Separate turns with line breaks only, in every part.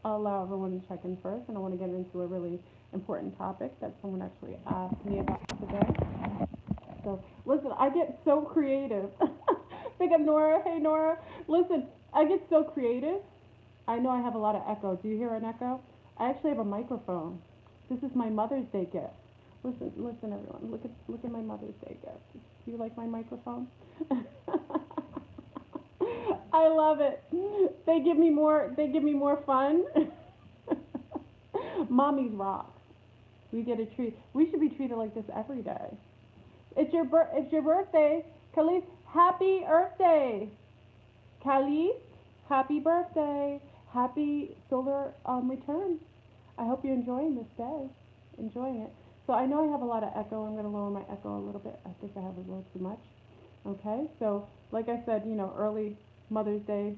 I'll allow everyone to check in first, and I want to get into a really important topic that someone actually asked me about today. So, listen, I get so creative. Pick up Nora. Hey, Nora. Listen, I get so creative. I know I have a lot of echo. Do you hear an echo? I actually have a microphone. This is my Mother's Day gift. Listen, listen, everyone. Look at my Mother's Day gift. Do you like my microphone? I love it. They give me more. They give me more fun. Mommy's rock. We get a treat. We should be treated like this every day. It's your birthday, Khalees. Happy Earth Day, Khalees. Happy birthday. Happy solar return. I hope you're enjoying this day. Enjoying it. So I know I have a lot of echo. I'm going to lower my echo a little bit. I think I have a little too much. Okay. So like I said, early Mother's Day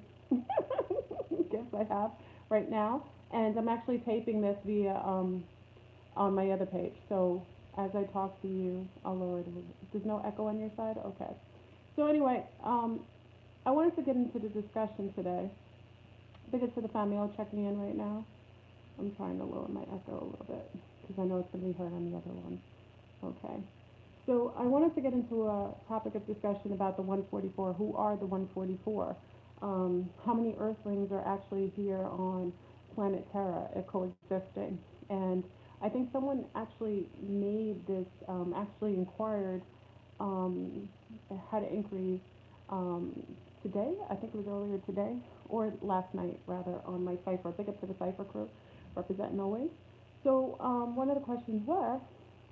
gifts I have right now, and I'm actually taping this via on my other page. So as I talk to you, I'll lower it. There's no echo on your side? Okay. So anyway, I wanted to get into the discussion today. I think it's for the family all checking in right now. I'm trying to lower my echo a little bit because I know it's going to be heard on the other one. Okay. So I wanted to get into a topic of discussion about the 144. Who are the 144? How many Earthlings are actually here on planet Terra coexisting? And I think someone actually made this, actually inquired, um, had an inquiry um, today. I think it was earlier today or last night, rather, on my cipher. Big up to the cipher crew representing always. So one of the questions were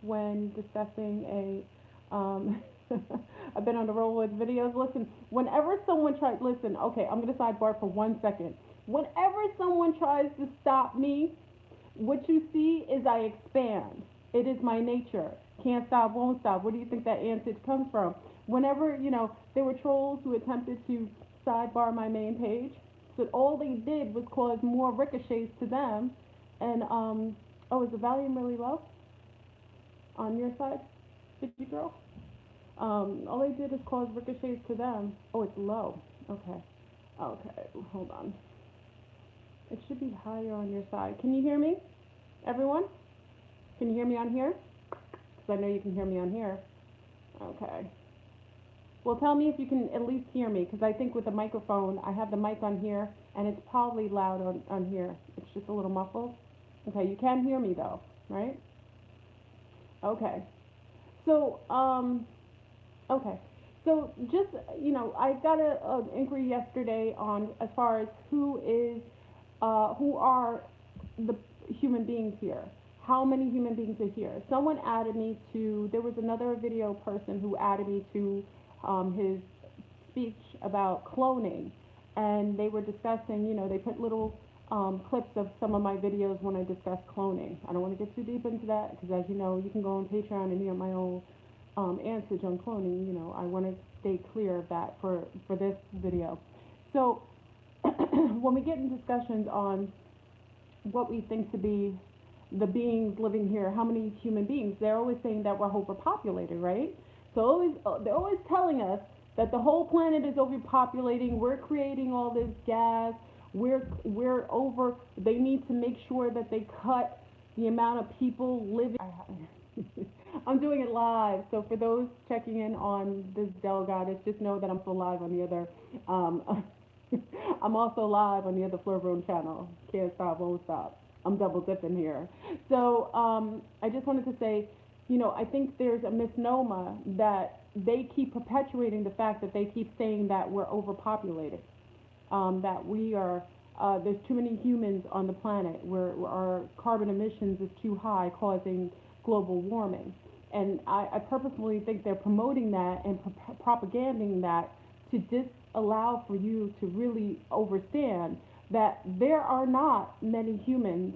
when discussing I've been on the roll with videos. Listen, whenever someone tries, listen, okay, I'm going to sidebar for 1 second. Whenever someone tries to stop me, what you see is I expand. It is my nature. Can't stop, won't stop. Where do you think that answer comes from? Whenever, there were trolls who attempted to sidebar my main page, so all they did was cause more ricochets to them. And, oh, is the volume really low on your side, Bitchy girl? All they did is cause ricochets to them. Oh, it's low. Okay. Okay, hold on. It should be higher on your side. Can you hear me, everyone? Can you hear me on here? Because I know you can hear me on here. Okay. Well, tell me if you can at least hear me, because I think with the microphone, I have the mic on here, and it's probably loud on here. It's just a little muffled. Okay, you can hear me though, right? Okay. So, okay. So just, I got a inquiry yesterday on as far as who are the human beings here. How many human beings are here? Someone added me to, there was another video person who added me to his speech about cloning. And they were discussing, they put little clips of some of my videos when I discuss cloning. I don't want to get too deep into that because, as you know, you can go on Patreon and hear my own answers on cloning. I want to stay clear of that for this video. So when we get in discussions on what we think to be the beings living here, how many human beings, they're always saying that we're overpopulated, right? So they're always telling us that the whole planet is overpopulating, we're creating all this gas, we're over, they need to make sure that they cut the amount of people living. I'm doing it live, so for those checking in on this Dell Goddess, just know that I'm still live on the other I'm also live on the other Fleur Room channel. Can't stop, won't stop. I'm double dipping here. So I just wanted to say, I think there's a misnomer that they keep perpetuating the fact that they keep saying that we're overpopulated, that we are, there's too many humans on the planet, where our carbon emissions is too high, causing global warming. And I purposefully think they're promoting that and propaganding that to disallow for you to really understand that there are not many humans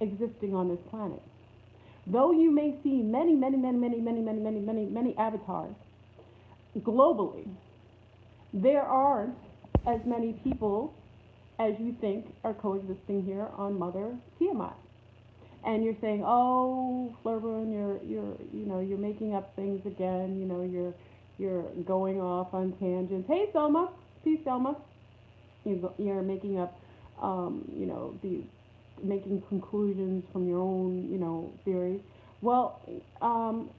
existing on this planet. Though you may see many, many, many, many, many, many, many, many, many avatars globally, there aren't as many people as you think are coexisting here on Mother Tiamat. And you're saying, "Oh, Flurboon, you're making up things again. You're going off on tangents." Hey, Selma, peace, Selma. You're making up, these. making conclusions from your own, theory. Well, um,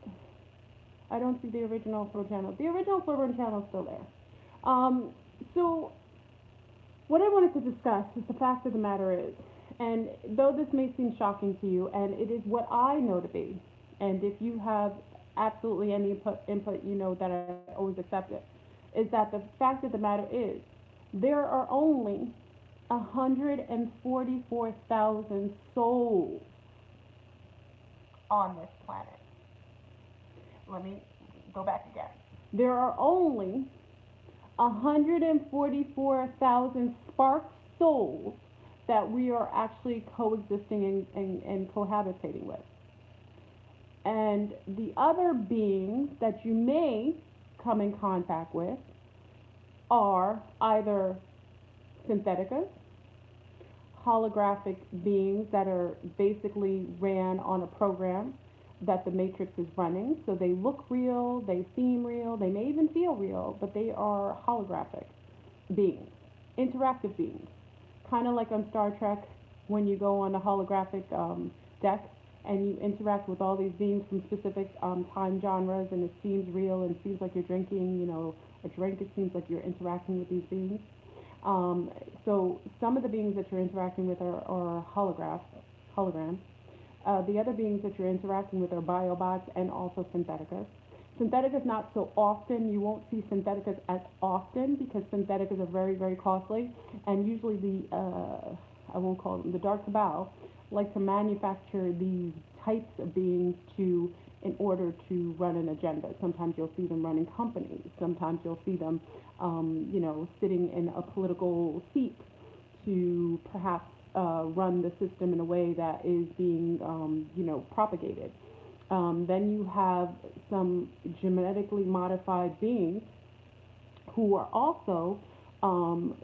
I don't see the original Flow channel. The original Flow channel is still there. Um, so what I wanted to discuss is the fact of the matter is, and though this may seem shocking to you, and it is what I know to be, and if you have absolutely any input, you know that I always accept it, is that the fact of the matter is, there are only 144,000 souls on this planet. Let me go back again. There are only 144,000 spark souls that we are actually coexisting and cohabitating with. And the other beings that you may come in contact with are either syntheticas, holographic beings that are basically ran on a program that the Matrix is running. So they look real, they seem real, they may even feel real, but they are holographic beings, interactive beings. Kind of like on Star Trek when you go on a holographic deck and you interact with all these beings from specific time genres, and it seems real and seems like you're drinking, a drink. It seems like you're interacting with these beings. Um, so some of the beings that you're interacting with are holograms. The other beings that you're interacting with are biobots and also syntheticas. Syntheticas not so often. You won't see syntheticas as often because syntheticas are very, very costly, and usually I won't call them the dark cabal, like to manufacture these types of beings to in order to run an agenda. Sometimes you'll see them running companies. Sometimes you'll see them, sitting in a political seat to perhaps run the system in a way that is being, propagated. Then you have some genetically modified beings who are also, um,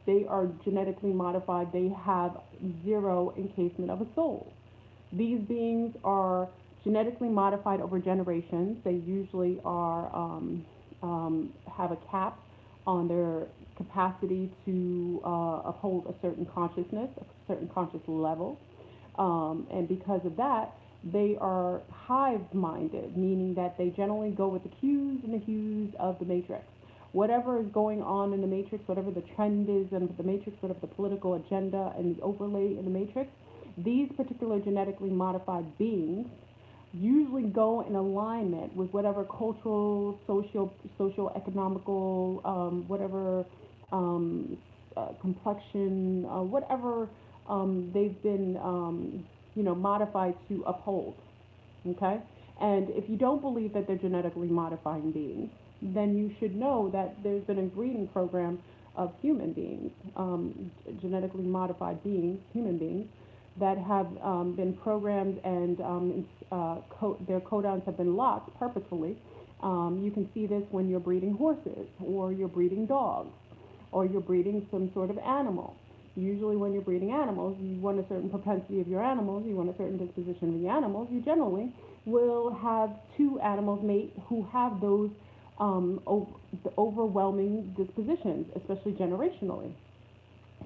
they are genetically modified. They have zero encasement of a soul. These beings are genetically modified over generations. They usually are have a cap on their capacity to uphold a certain consciousness, a certain conscious level, and because of that, they are hive-minded, meaning that they generally go with the cues and the hues of the matrix. Whatever is going on in the matrix, whatever the trend is in the matrix, whatever the political agenda and the overlay in the matrix, these particular genetically modified beings usually go in alignment with whatever cultural, socio-economical, whatever complexion, whatever they've been, modified to uphold. Okay, and if you don't believe that they're genetically modifying beings, then you should know that there's been a breeding program of human beings, genetically modified beings, human beings, that have been programmed and their codons have been locked purposefully. You can see this when you're breeding horses, or you're breeding dogs, or you're breeding some sort of animal. Usually when you're breeding animals, you want a certain propensity of your animals, you want a certain disposition of the animals, you generally will have two animals mate who have those the overwhelming dispositions, especially generationally.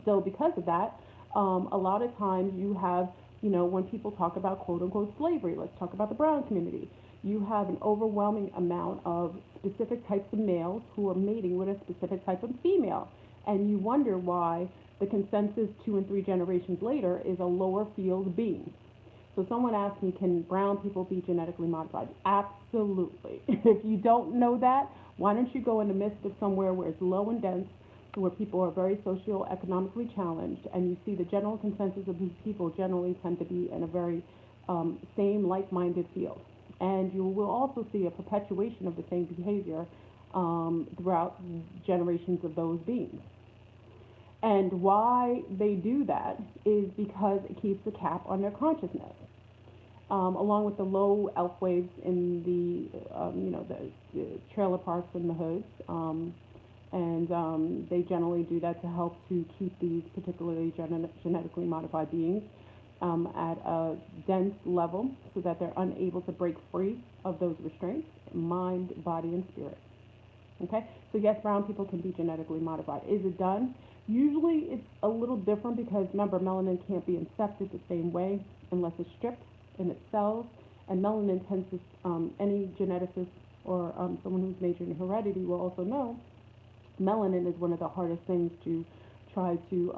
So because of that, a lot of times you have, when people talk about quote unquote slavery, let's talk about the brown community, you have an overwhelming amount of specific types of males who are mating with a specific type of female. And you wonder why the consensus 2 and 3 generations later is a lower field being. So someone asked me, can brown people be genetically modified? Absolutely. If you don't know that, why don't you go in the midst of somewhere where it's low and dense, where people are very socio-economically challenged, and you see the general consensus of these people generally tend to be in a very same like-minded field. And you will also see a perpetuation of the same behavior throughout generations of those beings. And why they do that is because it keeps a cap on their consciousness, along with the low elf waves in the trailer parks and the hoods. They generally do that to help to keep these particularly genetically modified beings at a dense level so that they're unable to break free of those restraints, mind, body, and spirit. Okay, so yes, brown people can be genetically modified. Is it done? Usually it's a little different because remember, melanin can't be incepted the same way unless it's stripped in its cells. And melanin tends to, any geneticist or someone who's majored in heredity will also know melanin is one of the hardest things to try to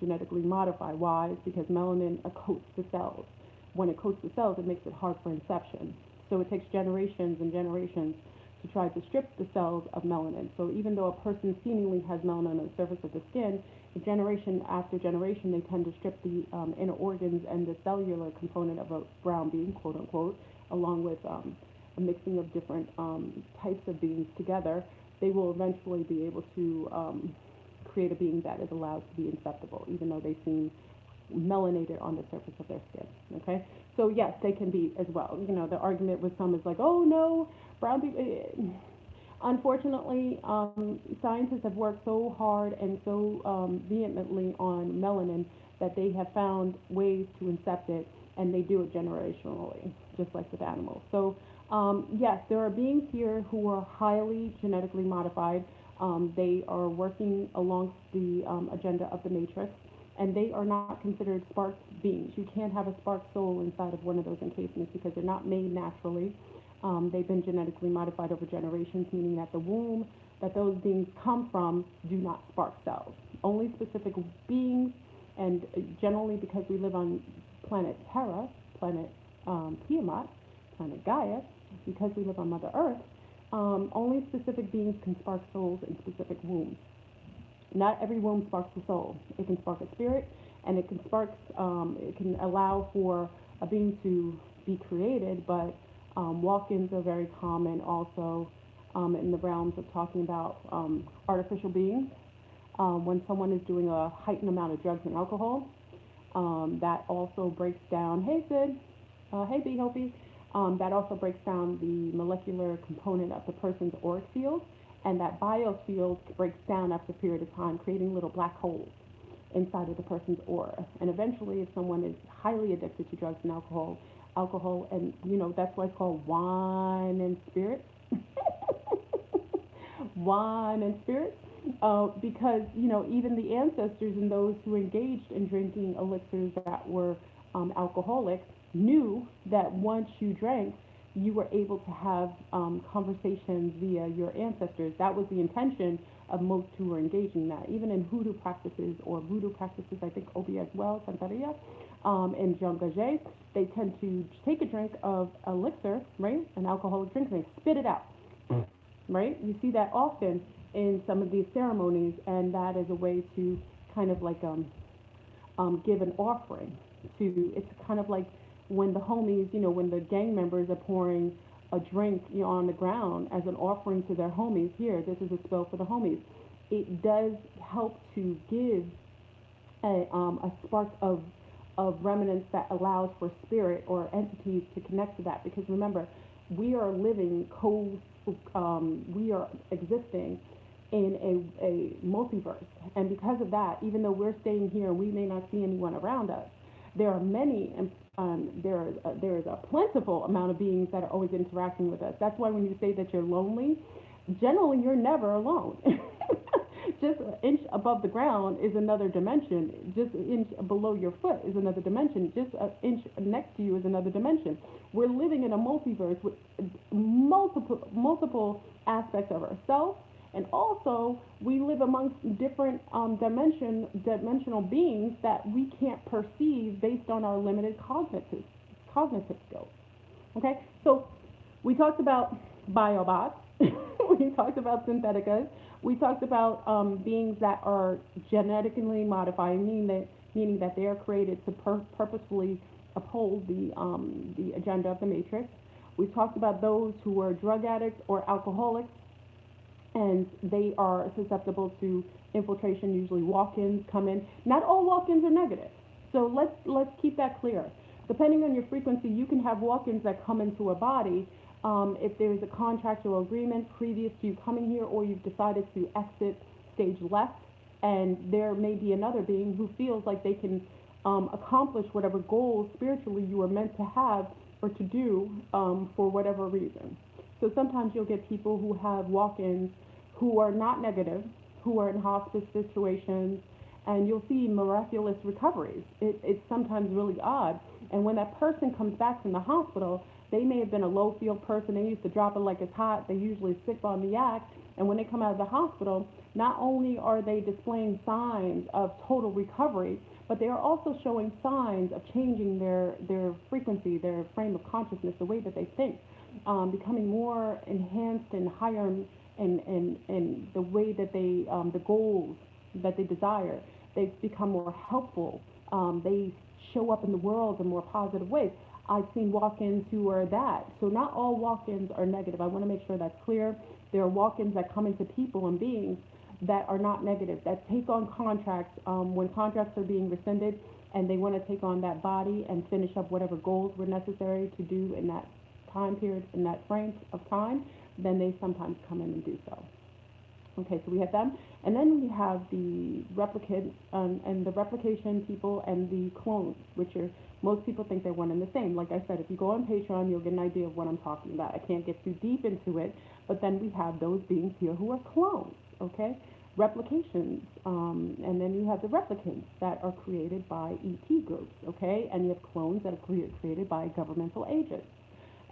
genetically modify. Why? Because melanin coats the cells. When it coats the cells, it makes it hard for inception. So it takes generations and generations to try to strip the cells of melanin. So even though a person seemingly has melanin on the surface of the skin, generation after generation, they tend to strip the inner organs and the cellular component of a brown being, quote unquote, along with a mixing of different types of beings together. They will eventually be able to create a being that is allowed to be inceptible, even though they seem melanated on the surface of their skin. Okay, so yes, they can be as well. You know, the argument with some is like, oh no, brown people. Unfortunately, scientists have worked so hard and so vehemently on melanin that they have found ways to incept it, and they do it generationally, just like with animals. So, yes, there are beings here who are highly genetically modified. They are working along the agenda of the matrix, and they are not considered spark beings. You can't have a spark soul inside of one of those encasements because they're not made naturally. They've been genetically modified over generations, meaning that the womb that those beings come from do not spark cells. Only specific beings, and generally because we live on planet Terra, planet Tiamat, planet Gaia, because we live on Mother Earth, only specific beings can spark souls in specific wombs. Not every womb sparks a soul. It can spark a spirit, and it can allow for a being to be created, but walk-ins are very common also in the realms of talking about artificial beings. When someone is doing a heightened amount of drugs and alcohol, that also breaks down, hey Sid, hey B Hopi, that also breaks down the molecular component of the person's auric field, and that biofield breaks down after a period of time, creating little black holes inside of the person's aura. And eventually, if someone is highly addicted to drugs and alcohol, and you know, that's why it's called wine and spirits. Wine and spirits, because you know, even the ancestors and those who engaged in drinking elixirs that were alcoholic knew that once you drank, you were able to have conversations via your ancestors. That was the intention of most who were engaging in that. Even in hoodoo practices or voodoo practices, I think Obi as well, Santeria, and Jangajay, they tend to take a drink of elixir, right, an alcoholic drink, and they spit it out, right? You see that often in some of these ceremonies, and that is a way to kind of like give an offering to. It's kind of like when the homies, you know, when the gang members are pouring a drink, you know, on the ground as an offering to their homies. Here, this is a spell for the homies. It does help to give a spark of remnants that allows for spirit or entities to connect to that. Because remember, we are living we are existing in a multiverse, and because of that, even though we're staying here and we may not see anyone around us, there are many, and there is a plentiful amount of beings that are always interacting with us. That's why when you say that you're lonely, generally you're never alone. Just an inch above the ground is another dimension. Just an inch below your foot is another dimension. Just an inch next to you is another dimension. We're living in a multiverse with multiple aspects of ourselves, and also we live amongst different dimensional beings that we can't perceive based on our limited cognitive skills. Okay, so we talked about biobots. We talked about syntheticas. We talked about beings that are genetically modified, meaning that they are created to purposefully uphold the agenda of the matrix. We talked about those who are drug addicts or alcoholics, and they are susceptible to infiltration. Usually, walk-ins come in. Not all walk-ins are negative, so let's keep that clear. Depending on your frequency, you can have walk-ins that come into a body. If there is a contractual agreement previous to you coming here, or you've decided to exit stage left, and there may be another being who feels like they can accomplish whatever goals spiritually you were meant to have or to do for whatever reason. So sometimes you'll get people who have walk-ins who are not negative, who are in hospice situations, and you'll see miraculous recoveries. It's sometimes really odd. And when that person comes back from the hospital, they may have been a low field person. They used to drop it like it's hot. They usually sick on the act. And when they come out of the hospital, not only are they displaying signs of total recovery, but they are also showing signs of changing their frequency, their frame of consciousness, the way that they think, becoming more enhanced and higher in the way that they, the goals that they desire. They become more helpful. They show up in the world in more positive ways. I've seen walk-ins who are that. So not all walk-ins are negative. I want to make sure that's clear. There are walk-ins that come into people and beings that are not negative, that take on contracts when contracts are being rescinded, and they want to take on that body and finish up whatever goals were necessary to do in that time period, in that frame of time, then they sometimes come in and do so. Okay, so we have them. And then we have the replicants and the replication people and the clones, which are, most people think they're one and the same. Like I said, if you go on Patreon, you'll get an idea of what I'm talking about. I can't get too deep into it, but then we have those beings here who are clones, okay? Replications, and then you have the replicants that are created by ET groups, okay? And you have clones that are created by governmental agents.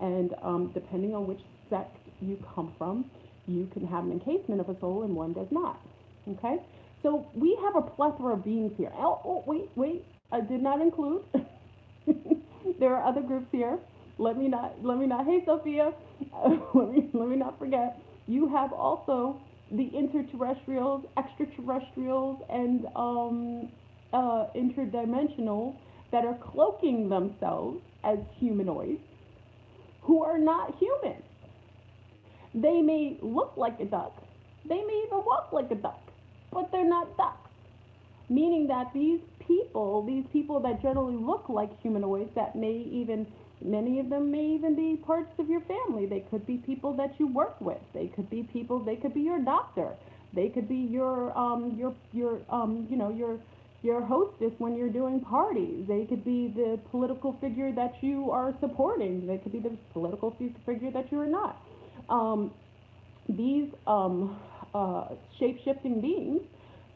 And depending on which sect you come from, you can have an encasement of a soul and one does not. Okay? So we have a plethora of beings here. Oh, wait. I did not include. There are other groups here. Let me not. Hey, Sophia. Let me not forget. You have also the interterrestrials, extraterrestrials, and interdimensional that are cloaking themselves as humanoids who are not human. They may look like a duck. They may even walk like a duck, but they're not ducks. Meaning that these people that generally look like humanoids, that may even, many of them may even be parts of your family. They could be people that you work with. They could be people. They could be your doctor. They could be your hostess when you're doing parties. They could be the political figure that you are supporting. They could be the political figure that you are not. These shape-shifting beings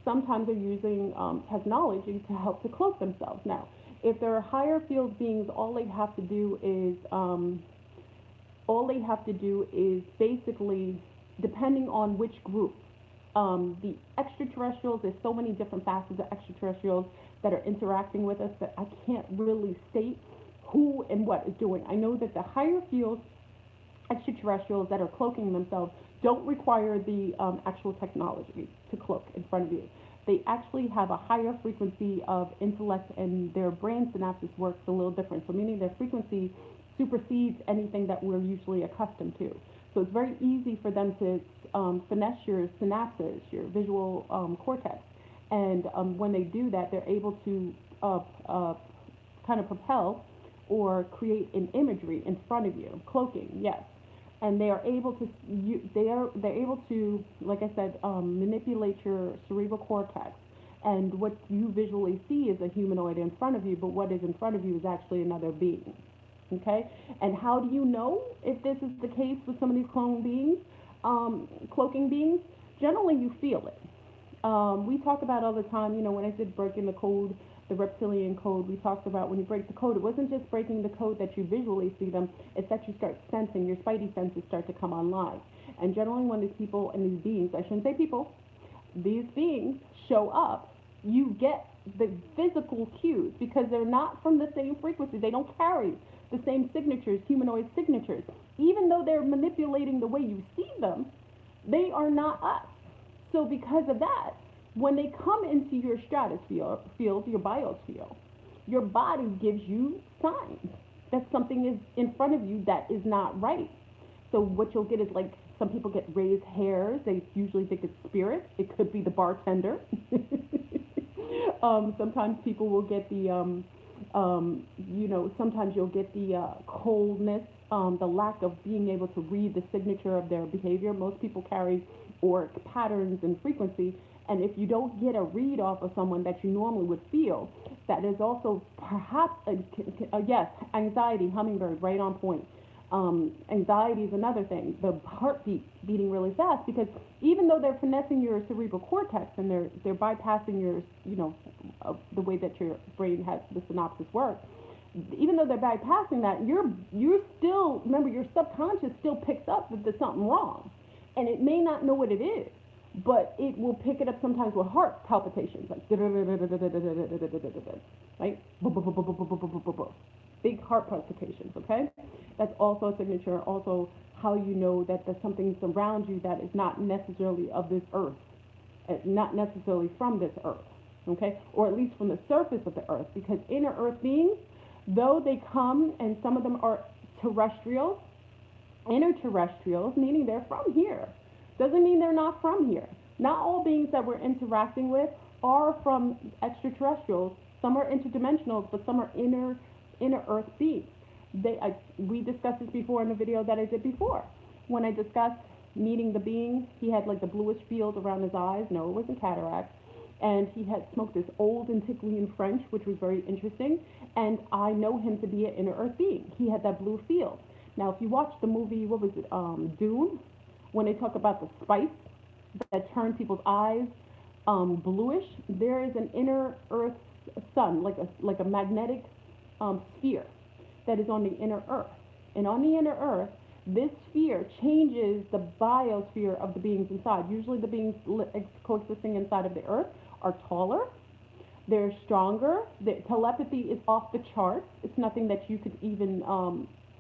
sometimes are using technology to help to cloak themselves. Now, if they're higher field beings, all they have to do is basically, depending on which group, the extraterrestrials, there's so many different facets of extraterrestrials that are interacting with us that I can't really state who and what is doing. I know that the higher field extraterrestrials that are cloaking themselves don't require the actual technology to cloak in front of you. They actually have a higher frequency of intellect, and their brain synapses works a little different. So meaning their frequency supersedes anything that we're usually accustomed to. So it's very easy for them to finesse your synapses, your visual cortex. And when they do that, they're able to kind of propel or create an imagery in front of you, cloaking, yes. And they are able to, they're able to, like I said, manipulate your cerebral cortex. And what you visually see is a humanoid in front of you, but what is in front of you is actually another being. Okay? And how do you know if this is the case with some of these clone beings, cloaking beings? Generally, you feel it. We talk about all the time, you know, when I did Breaking the Code, the reptilian code, we talked about when you break the code, it wasn't just breaking the code that you visually see them, it's that you start sensing, your spidey senses start to come online. And generally when these people and these beings, I shouldn't say people, these beings show up, you get the physical cues because they're not from the same frequency. They don't carry the same signatures, humanoid signatures. Even though they're manipulating the way you see them, they are not us. So because of that, when they come into your stratosphere, your biosphere, your body gives you signs that something is in front of you that is not right. So what you'll get is, like, some people get raised hairs. They usually think it's spirits. It could be the bartender. Sometimes people will get the, sometimes you'll get the coldness, the lack of being able to read the signature of their behavior. Most people carry auric patterns and frequency. And if you don't get a read off of someone that you normally would feel, that is also perhaps, yes, anxiety, hummingbird, right on point. Anxiety is another thing. The heartbeat beating really fast, because even though they're finessing your cerebral cortex and they're bypassing your, the way that your brain has the synapses work, even though they're bypassing that, you're still, remember, your subconscious still picks up that there's something wrong, and it may not know what it is, but it will pick it up sometimes with heart palpitations, like right, big heart palpitations. Okay, that's also a signature. Also, how you know that there's something around you that is not necessarily of this earth, not necessarily from this earth. Okay, or at least from the surface of the earth, because inner earth beings, though they come, and some of them are terrestrials, inner terrestrials, meaning they're from here, doesn't mean they're not from here. Not all beings that we're interacting with are from extraterrestrials. Some are interdimensional, but some are inner earth beings. We discussed this before in the video that I did before. When I discussed meeting the being, he had like the bluish field around his eyes. No, it wasn't cataract. And he had smoked this old Antiguan French, which was very interesting. And I know him to be an inner earth being. He had that blue field. Now, if you watch the movie, what was it, Dune, when they talk about the spice that turn people's eyes bluish, there is an inner earth sun, like a magnetic sphere that is on the inner earth. And on the inner earth, this sphere changes the biosphere of the beings inside. Usually the beings coexisting inside of the earth are taller, they're stronger, the telepathy is off the charts. It's nothing that you could even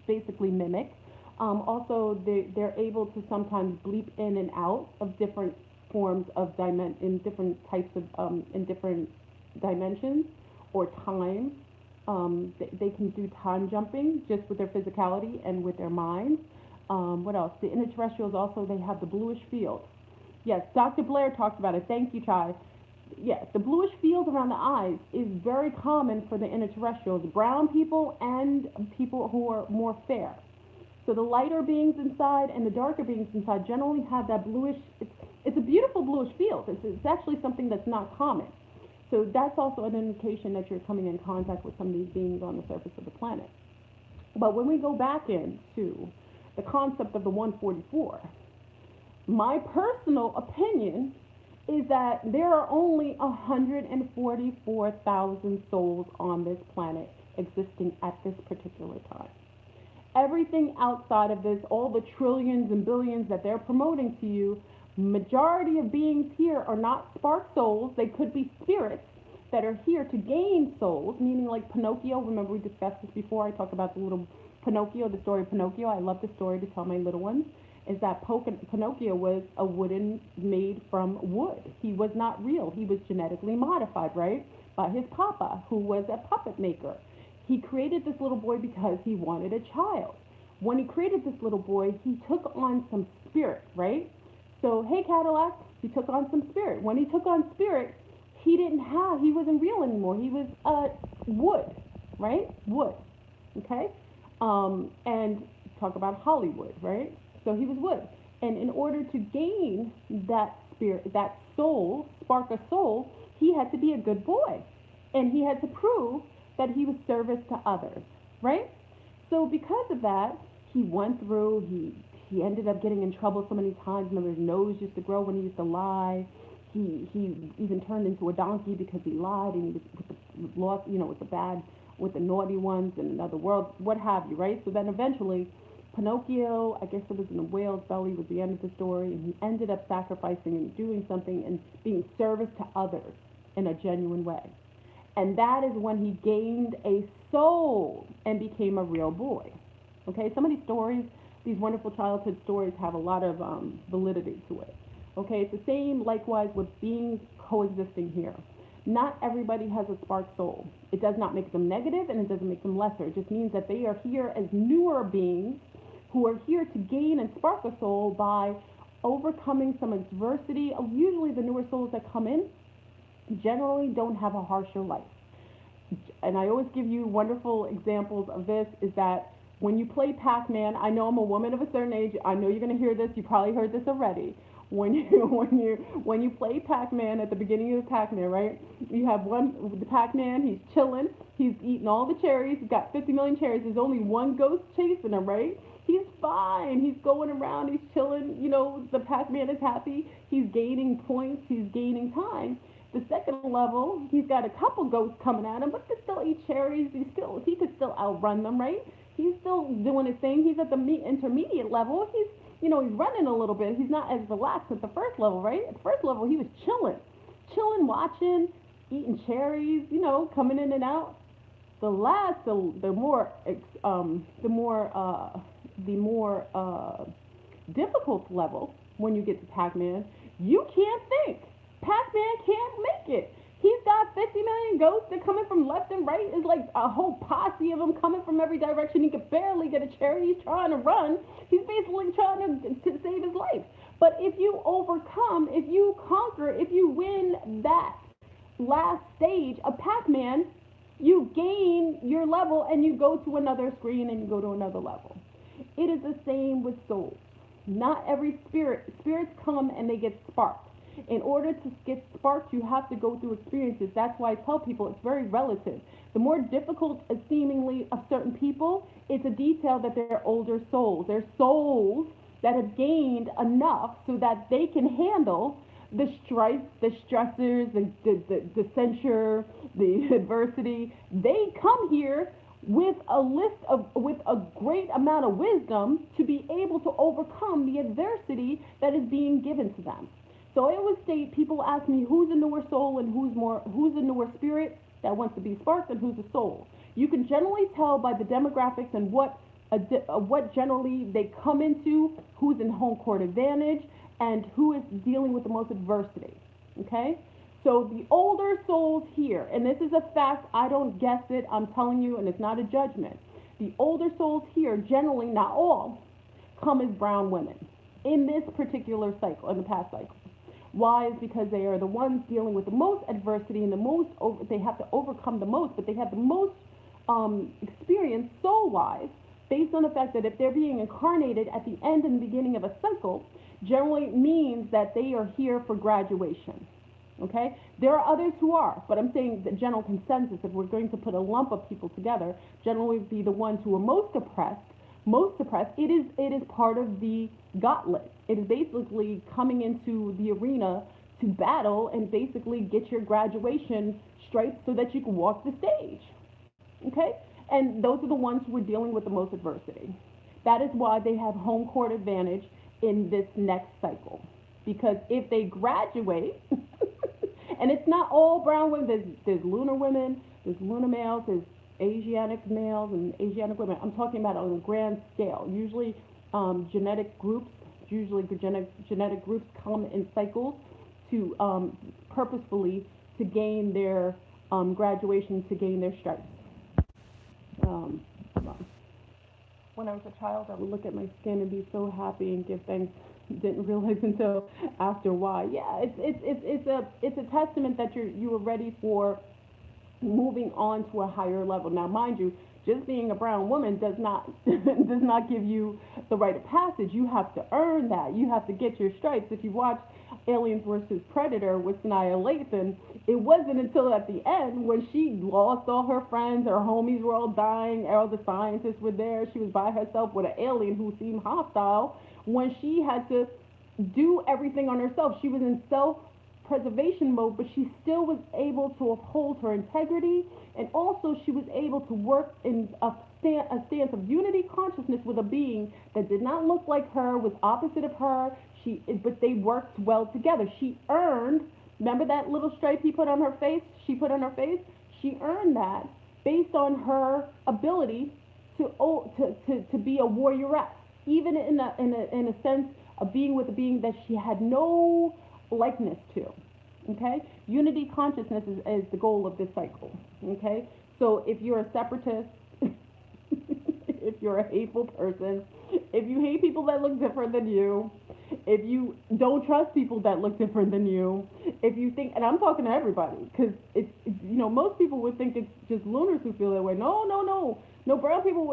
basically mimic. Also, they're able to sometimes bleep in and out of different forms of in different types of, in different dimensions or time. They can do time jumping just with their physicality and with their minds. What else? The interterrestrials also, they have the bluish field. Yes, Dr. Blair talks about it. Thank you, Chai. Yes, the bluish field around the eyes is very common for the interterrestrials, brown people and people who are more fair. So the lighter beings inside and the darker beings inside generally have that bluish, it's a beautiful bluish field. It's actually something that's not common. So that's also an indication that you're coming in contact with some of these beings on the surface of the planet. But when we go back into the concept of the 144, my personal opinion is that there are only 144,000 souls on this planet existing at this particular time. Everything outside of this, all the trillions and billions that they're promoting to you, majority of beings here are not spark souls. They could be spirits that are here to gain souls, meaning like Pinocchio. Remember we discussed this before. I talked about the little Pinocchio, the story of Pinocchio. I love the story to tell my little ones. Is that Pinocchio was a wooden made from wood. He was not real. He was genetically modified, right, by his papa, who was a puppet maker. He created this little boy because he wanted a child. When he created this little boy, he took on some spirit, right? So, hey, Cadillac, he took on some spirit. When he took on spirit, he wasn't real anymore. He was wood, right? Wood, okay? And talk about Hollywood, right? So he was wood. And in order to gain that spirit, that soul, spark a soul, he had to be a good boy. And he had to prove that he was service to others, right? So because of that, he went through, he ended up getting in trouble so many times. Remember, his nose used to grow when he used to lie. He even turned into a donkey because he lied, and he was with the lost, with the naughty ones in another world, what have you, right? So then eventually, Pinocchio, I guess it was in the whale's belly, was the end of the story, and he ended up sacrificing and doing something and being service to others in a genuine way. And that is when he gained a soul and became a real boy. Okay, some of these stories, these wonderful childhood stories, have a lot of validity to it. Okay, it's the same likewise with beings coexisting here. Not everybody has a spark soul. It does not make them negative, and it doesn't make them lesser. It just means that they are here as newer beings who are here to gain and spark a soul by overcoming some adversity. Usually the newer souls that come in generally don't have a harsher life. And I always give you wonderful examples of this, is that when you play Pac-Man, I know I'm a woman of a certain age, I know you're going to hear this, you probably heard this already. When you play Pac-Man at the beginning of the Pac-Man, right? You have the Pac-Man, he's chilling, he's eating all the cherries, he's got 50 million cherries, there's only one ghost chasing him, right? He's fine. He's going around. He's chilling. You know, the Pac-Man is happy. He's gaining points. He's gaining time. The second level, he's got a couple ghosts coming at him, but he can still eat cherries. He could still outrun them, right? He's still doing his thing. He's at the intermediate level. He's running a little bit. He's not as relaxed at the first level, right? At the first level, he was chilling, watching, eating cherries, coming in and out. The more difficult level, when you get to Pac-Man, you can't think. Pac-Man can't make it. He's got 50 million ghosts. They're coming from left and right. It's like a whole posse of them coming from every direction. He could barely get a cherry. He's trying to run. He's basically trying to save his life. But if you overcome, if you conquer, if you win that last stage of Pac-Man, you gain your level and you go to another screen and you go to another level. It is the same with souls. Not every spirits come and they get sparked. In order to get sparked, you have to go through experiences. That's why I tell people it's very relative. The more difficult seemingly of certain people, it's a detail that they're older souls. They're souls that have gained enough so that they can handle the strife, the stressors, the censure, the adversity. They come here with a great amount of wisdom to be able to overcome the adversity that is being given to them. So I always state, people ask me who's a newer soul and who's a newer spirit that wants to be sparked and who's a soul. You can generally tell by the demographics and what generally they come into, who's in home court advantage, and who is dealing with the most adversity. Okay? So the older souls here, and this is a fact, I don't guess it, I'm telling you, and it's not a judgment. The older souls here, generally, not all, come as brown women in this particular cycle, in the past cycle. Why? Is because they are the ones dealing with the most adversity and they have to overcome the most, but they have the most experience soul-wise, based on the fact that if they're being incarnated at the end and the beginning of a cycle, generally means that they are here for graduation. Okay? There are others who are, but I'm saying the general consensus, if we're going to put a lump of people together, generally be the ones who are most suppressed. It is part of the gauntlet. It is basically coming into the arena to battle and basically get your graduation stripes so that you can walk the stage. Okay? And those are the ones who are dealing with the most adversity. That is why they have home court advantage in this next cycle. Because if they graduate, and it's not all brown women, there's lunar women, there's lunar males, there's Asiatic males and Asiatic women. I'm talking about on a grand scale. Usually genetic groups come in cycles to purposefully to gain their graduation, to gain their stripes. When I was a child, I would look at my skin and be so happy and give thanks. Didn't realize until after why. Yeah, it's a testament that you are ready for moving on to a higher level. Now, mind you, just being a brown woman does not give you the rite of passage. You have to earn that. You have to get your stripes. If you watch Aliens vs. Predator with Sanaa Lathan, it wasn't until at the end when she lost all her friends, her homies were all dying, all the scientists were there, she was by herself with an alien who seemed hostile, when she had to do everything on herself. She was in self-preservation mode, but she still was able to uphold her integrity, and also she was able to work in a stance of unity consciousness with a being that did not look like her, was opposite of her, but they worked well together. She earned, remember that little stripe he put on her face? She put on her face? She earned that based on her ability to be a warrioress, even in a sense of being with a being that she had no likeness to. Okay? Unity consciousness is the goal of this cycle. Okay? So if you're a separatist, if you're a hateful person, if you hate people that look different than you, if you don't trust people that look different than you, if you think, and I'm talking to everybody, because it's most people would think it's just lunars who feel that way. No, brown people,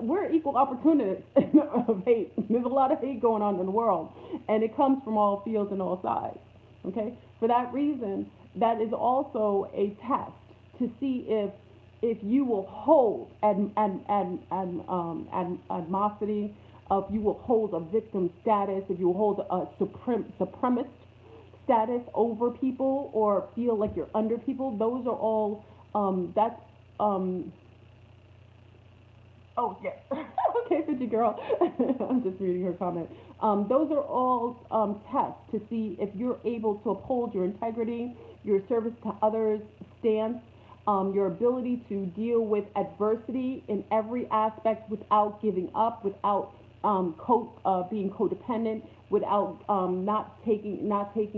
we're equal opportunists of hate. There's a lot of hate going on in the world, and it comes from all fields and all sides. Okay, for that reason, that is also a test to see if you will hold animosity, if you will hold a victim status, if you hold a supremacist status over people or feel like you're under people, those are all that's um, oh yes. Okay, 50 girl. I'm just reading her comment. Those are all tests to see if you're able to uphold your integrity, your service to others stance, your ability to deal with adversity in every aspect without giving up, without being codependent, without not taking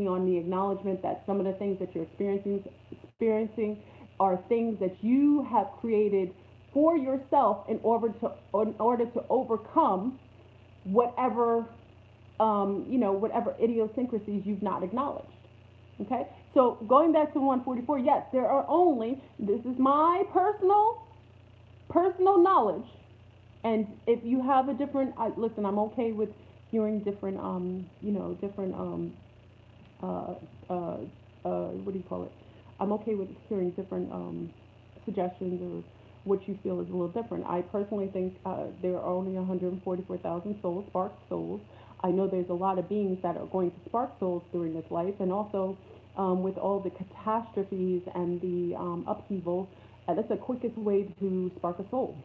on the acknowledgement that some of the things that you're experiencing are things that you have created for yourself in order to overcome whatever whatever idiosyncrasies you've not acknowledged. Okay, so going back to 144, yes, there are only, this is my personal knowledge, and if you have a different, listen, I'm okay with hearing different different uh, uh, what do you call it? I'm okay with hearing different suggestions or what you feel is a little different. I personally think there are only 144,000 souls, spark souls. I know there's a lot of beings that are going to spark souls during this life, and also with all the catastrophes and the upheaval, that's the quickest way to spark a soul.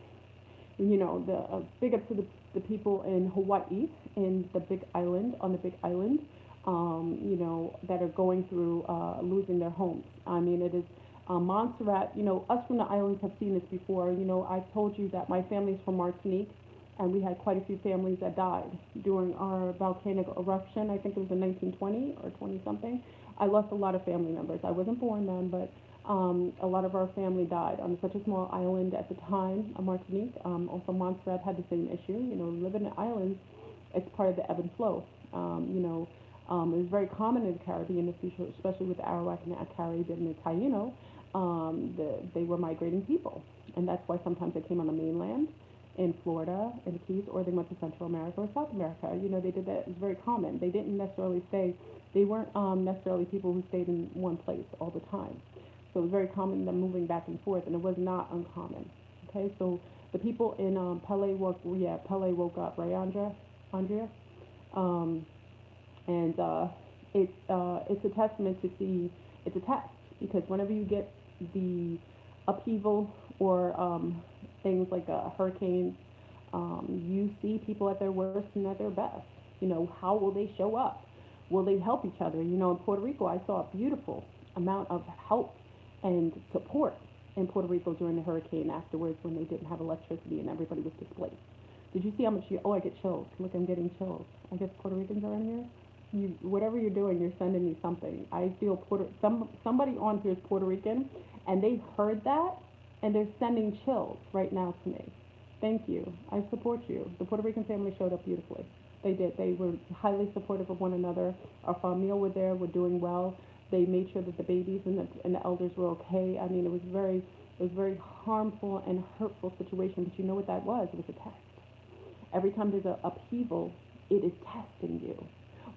The big up to the people in Hawaii, in the Big Island, on the Big Island, that are going through losing their homes. I mean, it is Montserrat. Us from the islands have seen this before. I've told you that my family's from Martinique, and we had quite a few families that died during our volcanic eruption. I think it was in 1920 or 20 something. I lost a lot of family members. I wasn't born then, but a lot of our family died on such a small island at the time, Martinique. Also, Montserrat had the same issue. Living in islands, it's part of the ebb and flow. It was very common in the Caribbean, especially with the Arawak and the Caribbean and the Taino. They were migrating people, and that's why sometimes they came on the mainland in Florida and the Keys, or they went to Central America or South America. They did that. It was very common. They didn't necessarily stay. They weren't necessarily people who stayed in one place all the time. So it was very common them moving back and forth, and it was not uncommon. Okay, so the people in Pele woke up, right, Andrea? Um, and it's a testament to see, it's a test, because whenever you get the upheaval or things like a hurricane, you see people at their worst and at their best. How will they show up? Will they help each other? In Puerto Rico, I saw a beautiful amount of help and support in Puerto Rico during the hurricane afterwards, when they didn't have electricity and everybody was displaced. Did you see how much I get chills. Look, I'm getting chills. I guess Puerto Ricans are in here. Whatever you're doing, you're sending me something. I feel somebody on here is Puerto Rican, and they heard that, and they're sending chills right now to me. Thank you. I support you. The Puerto Rican family showed up beautifully. They did. They were highly supportive of one another. Our familia were there. We're doing well. They made sure that the babies and the elders were okay. I mean, it was very harmful and hurtful situation. But you know what that was? It was a test. Every time there's an upheaval, it is testing you.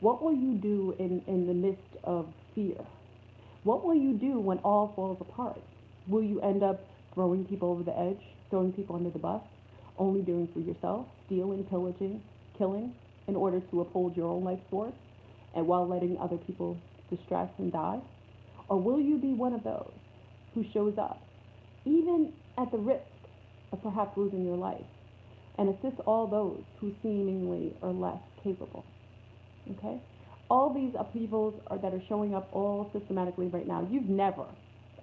What will you do in the midst of fear? What will you do when all falls apart? Will you end up throwing people over the edge, throwing people under the bus, only doing for yourself, stealing, pillaging, killing, in order to uphold your own life force, and while letting other people distress and die? Or will you be one of those who shows up, even at the risk of perhaps losing your life, and assist all those who seemingly are less capable? Okay? All these upheavals that are showing up all systematically right now,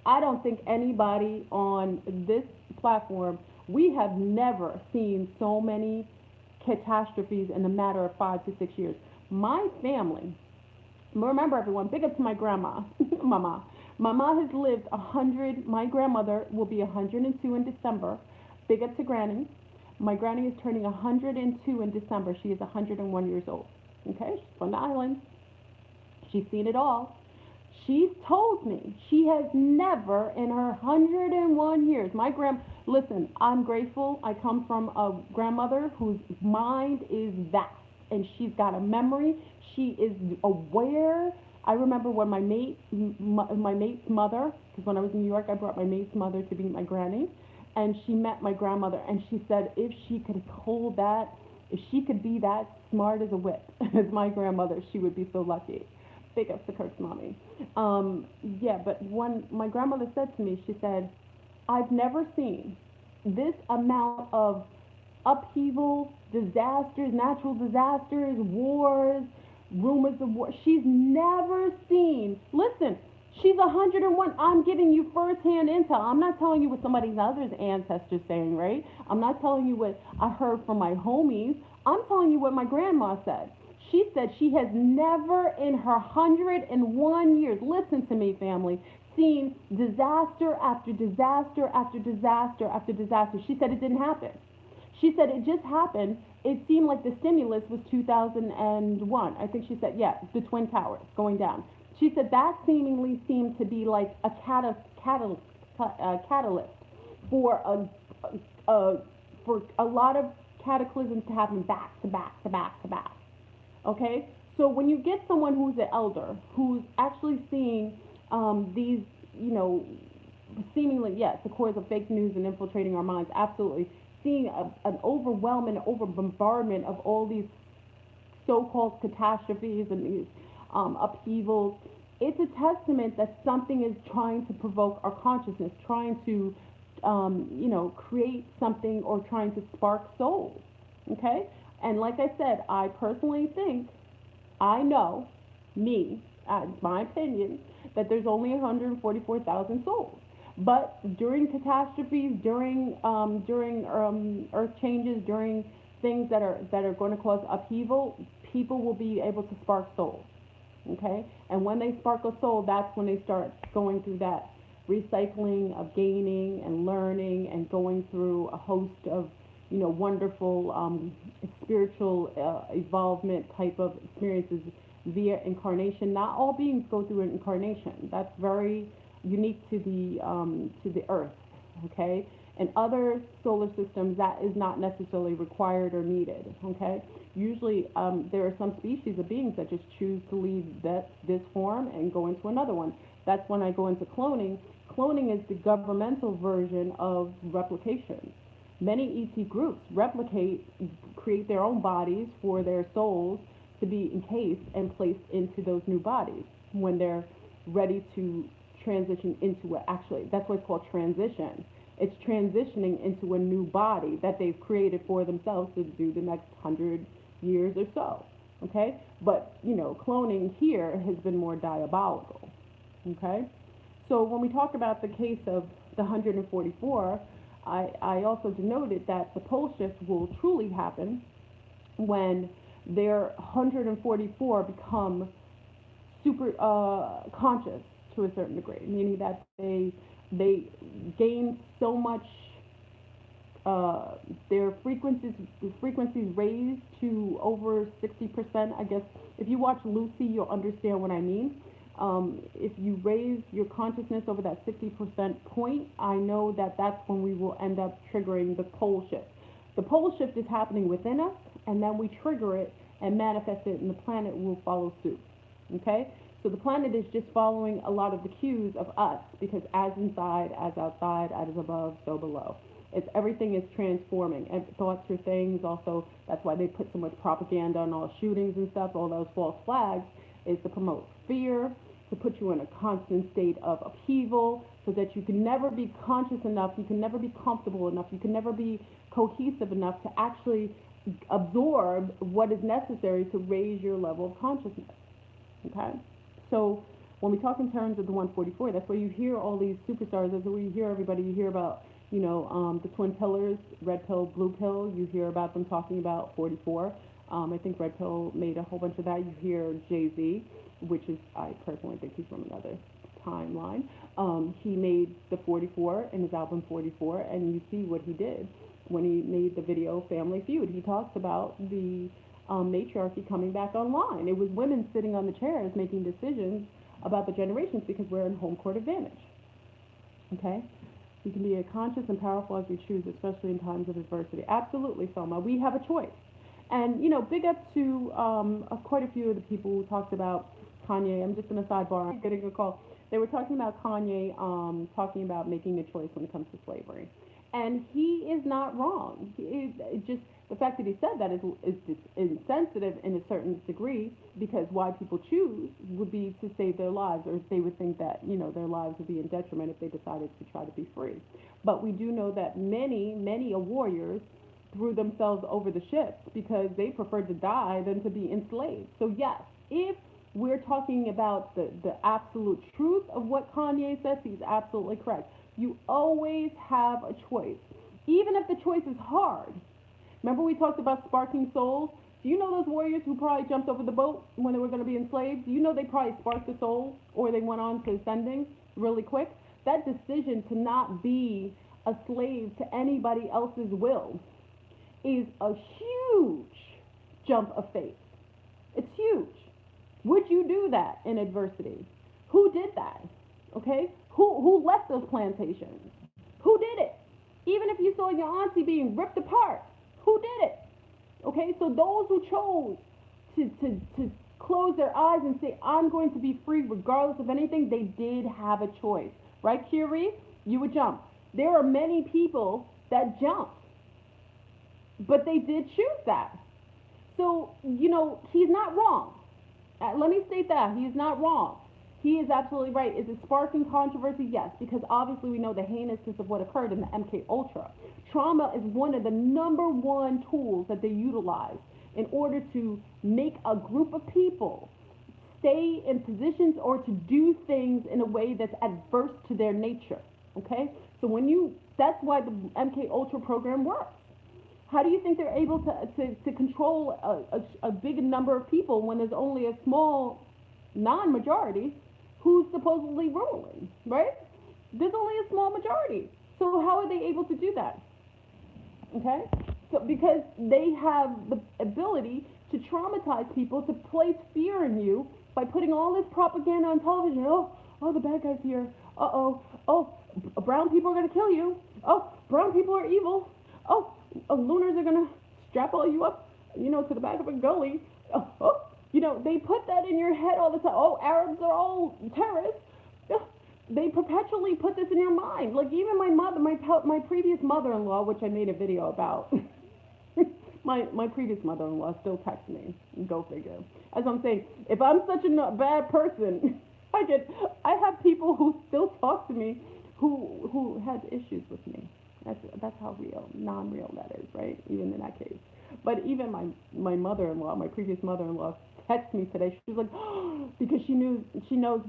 I don't think anybody on this platform, we have never seen so many catastrophes in a matter of 5 to 6 years. My family, remember everyone, big up to my grandma, Mama. Mama has lived 100, my grandmother will be 102 in December. Big up to Granny. My granny is turning 102 in December. She is 101 years old. Okay, she's from the islands. She's seen it all. She's told me she has never in her 101 years, listen, I'm grateful. I come from a grandmother whose mind is vast, and she's got a memory. She is aware. I remember when my mate's mother, because when I was in New York, I brought my mate's mother to be my granny, and she met my grandmother, and she said if she could hold that If she could be that smart as a whip, as my grandmother, she would be so lucky. Big ups to Kirk's mommy. Yeah, but one, my grandmother said to me, she said, I've never seen this amount of upheaval, disasters, natural disasters, wars, rumors of war. She's never seen. Listen, she's 101. I'm giving you firsthand intel. I'm not telling you what somebody other's ancestors saying, right? I'm not telling you what I heard from my homies. I'm telling you what my grandma said. She said she has never in her 101 years, listen to me, family, seen disaster after disaster after disaster after disaster. She said it didn't happen. She said it just happened. It seemed like the stimulus was 2001. I think she said, yeah, the Twin Towers going down. She said that seemingly seemed to be like a catalyst for a lot of cataclysms to happen back to back to back to back. Okay, so when you get someone who's an elder who's actually seeing these, you know, seemingly, yes, the cause of fake news and infiltrating our minds, absolutely, seeing an overwhelming, over bombardment of all these so-called catastrophes and these upheavals, it's a testament that something is trying to provoke our consciousness, trying to, create something or trying to spark souls. Okay? And like I said, I personally think, I know, me, my opinion, that there's only 144,000 souls. But during catastrophes, during earth changes, during things that are going to cause upheaval, people will be able to spark souls. Okay, and when they spark a soul, that's when they start going through that recycling of gaining and learning and going through a host of wonderful spiritual evolvement type of experiences via incarnation. Not all beings go through an incarnation. That's very unique to the Earth. Okay, and other solar systems that is not necessarily required or needed. Okay, usually there are some species of beings that just choose to leave this form and go into another one. That's when I go into cloning. Cloning is the governmental version of replication. Many ET groups create their own bodies for their souls to be encased and placed into those new bodies when they're ready to transition into it. Actually, that's what it's called, transition. It's transitioning into a new body that they've created for themselves to do the next 100 years or so. Okay? But, cloning here has been more diabolical. Okay? So when we talk about the case of the 144, I also denoted that the pole shift will truly happen when their 144 become super conscious to a certain degree, meaning that they gain so much, their frequencies raised to over 60%. I guess if you watch Lucy, you'll understand what I mean. If you raise your consciousness over that 60% point, I know that that's when we will end up triggering the pole shift. The pole shift is happening within us, and then we trigger it and manifest it, and the planet will follow suit. Okay? So the planet is just following a lot of the cues of us, because as inside, as outside, as above, so below. Everything is transforming, and thoughts are things. Also, that's why they put so much propaganda on all shootings and stuff, all those false flags, is to promote fear, to put you in a constant state of upheaval, so that you can never be conscious enough, you can never be comfortable enough, you can never be cohesive enough to actually absorb what is necessary to raise your level of consciousness. Okay? So when we talk in terms of the 144, that's where you hear all these superstars. That's where you hear everybody. You hear about, the twin pillars, red pill, blue pill. You hear about them talking about 44. I think red pill made a whole bunch of that. You hear Jay-Z, which is, I personally think he's from another timeline. He made the 44 in his album 44, and you see what he did when he made the video Family Feud. He talks about the matriarchy coming back online. It was women sitting on the chairs making decisions about the generations because we're in home court advantage. Okay? You can be as conscious and powerful as you choose, especially in times of adversity. Absolutely, Selma. We have a choice. And, big up to quite a few of the people who talked about Kanye. I'm just in a sidebar. I'm getting a call. They were talking about Kanye talking about making a choice when it comes to slavery. And he is not wrong. It just the fact that he said that is insensitive in a certain degree, because why people choose would be to save their lives, or they would think that, their lives would be in detriment if they decided to try to be free. But we do know that many warriors threw themselves over the ships because they preferred to die than to be enslaved. So yes, if we're talking about the absolute truth of what Kanye says, he's absolutely correct. You always have a choice, even if the choice is hard. Remember we talked about sparking souls? Do you know those warriors who probably jumped over the boat when they were going to be enslaved? Do you know they probably sparked the soul, or they went on to ascending really quick? That decision to not be a slave to anybody else's will is a huge jump of faith. It's huge. Would you do that in adversity? Who did that? Okay? Who left those plantations? Who did it? Even if you saw your auntie being ripped apart, who did it? Okay, so those who chose to close their eyes and say, I'm going to be free regardless of anything, they did have a choice. Right, Kiri? You would jump. There are many people that jumped, but they did choose that. So, he's not wrong. Let me state that. He is not wrong. He is absolutely right. Is it sparking controversy? Yes, because obviously we know the heinousness of what occurred in the MK Ultra. Trauma is one of the number one tools that they utilize in order to make a group of people stay in positions or to do things in a way that's adverse to their nature. Okay? So that's why the MK Ultra program works. How do you think they're able to control a big number of people when there's only a small non-majority who's supposedly ruling, right? There's only a small majority. So how are they able to do that? Okay? So because they have the ability to traumatize people, to place fear in you by putting all this propaganda on television. Oh, the bad guy's here. Oh, brown people are going to kill you. Oh, brown people are evil. Oh, lunars are going to strap all you up, to the back of a gully. They put that in your head all the time. Oh, Arabs are all terrorists. They perpetually put this in your mind. Like even my mother, my previous mother-in-law, which I made a video about. my previous mother-in-law still texts me. Go figure. As I'm saying, if I'm such a bad person, I have people who still talk to me who had issues with me. That's how real, non-real that is, right? Even in that case. But even my mother-in-law, my previous mother-in-law, texted me today. She was like, because she knows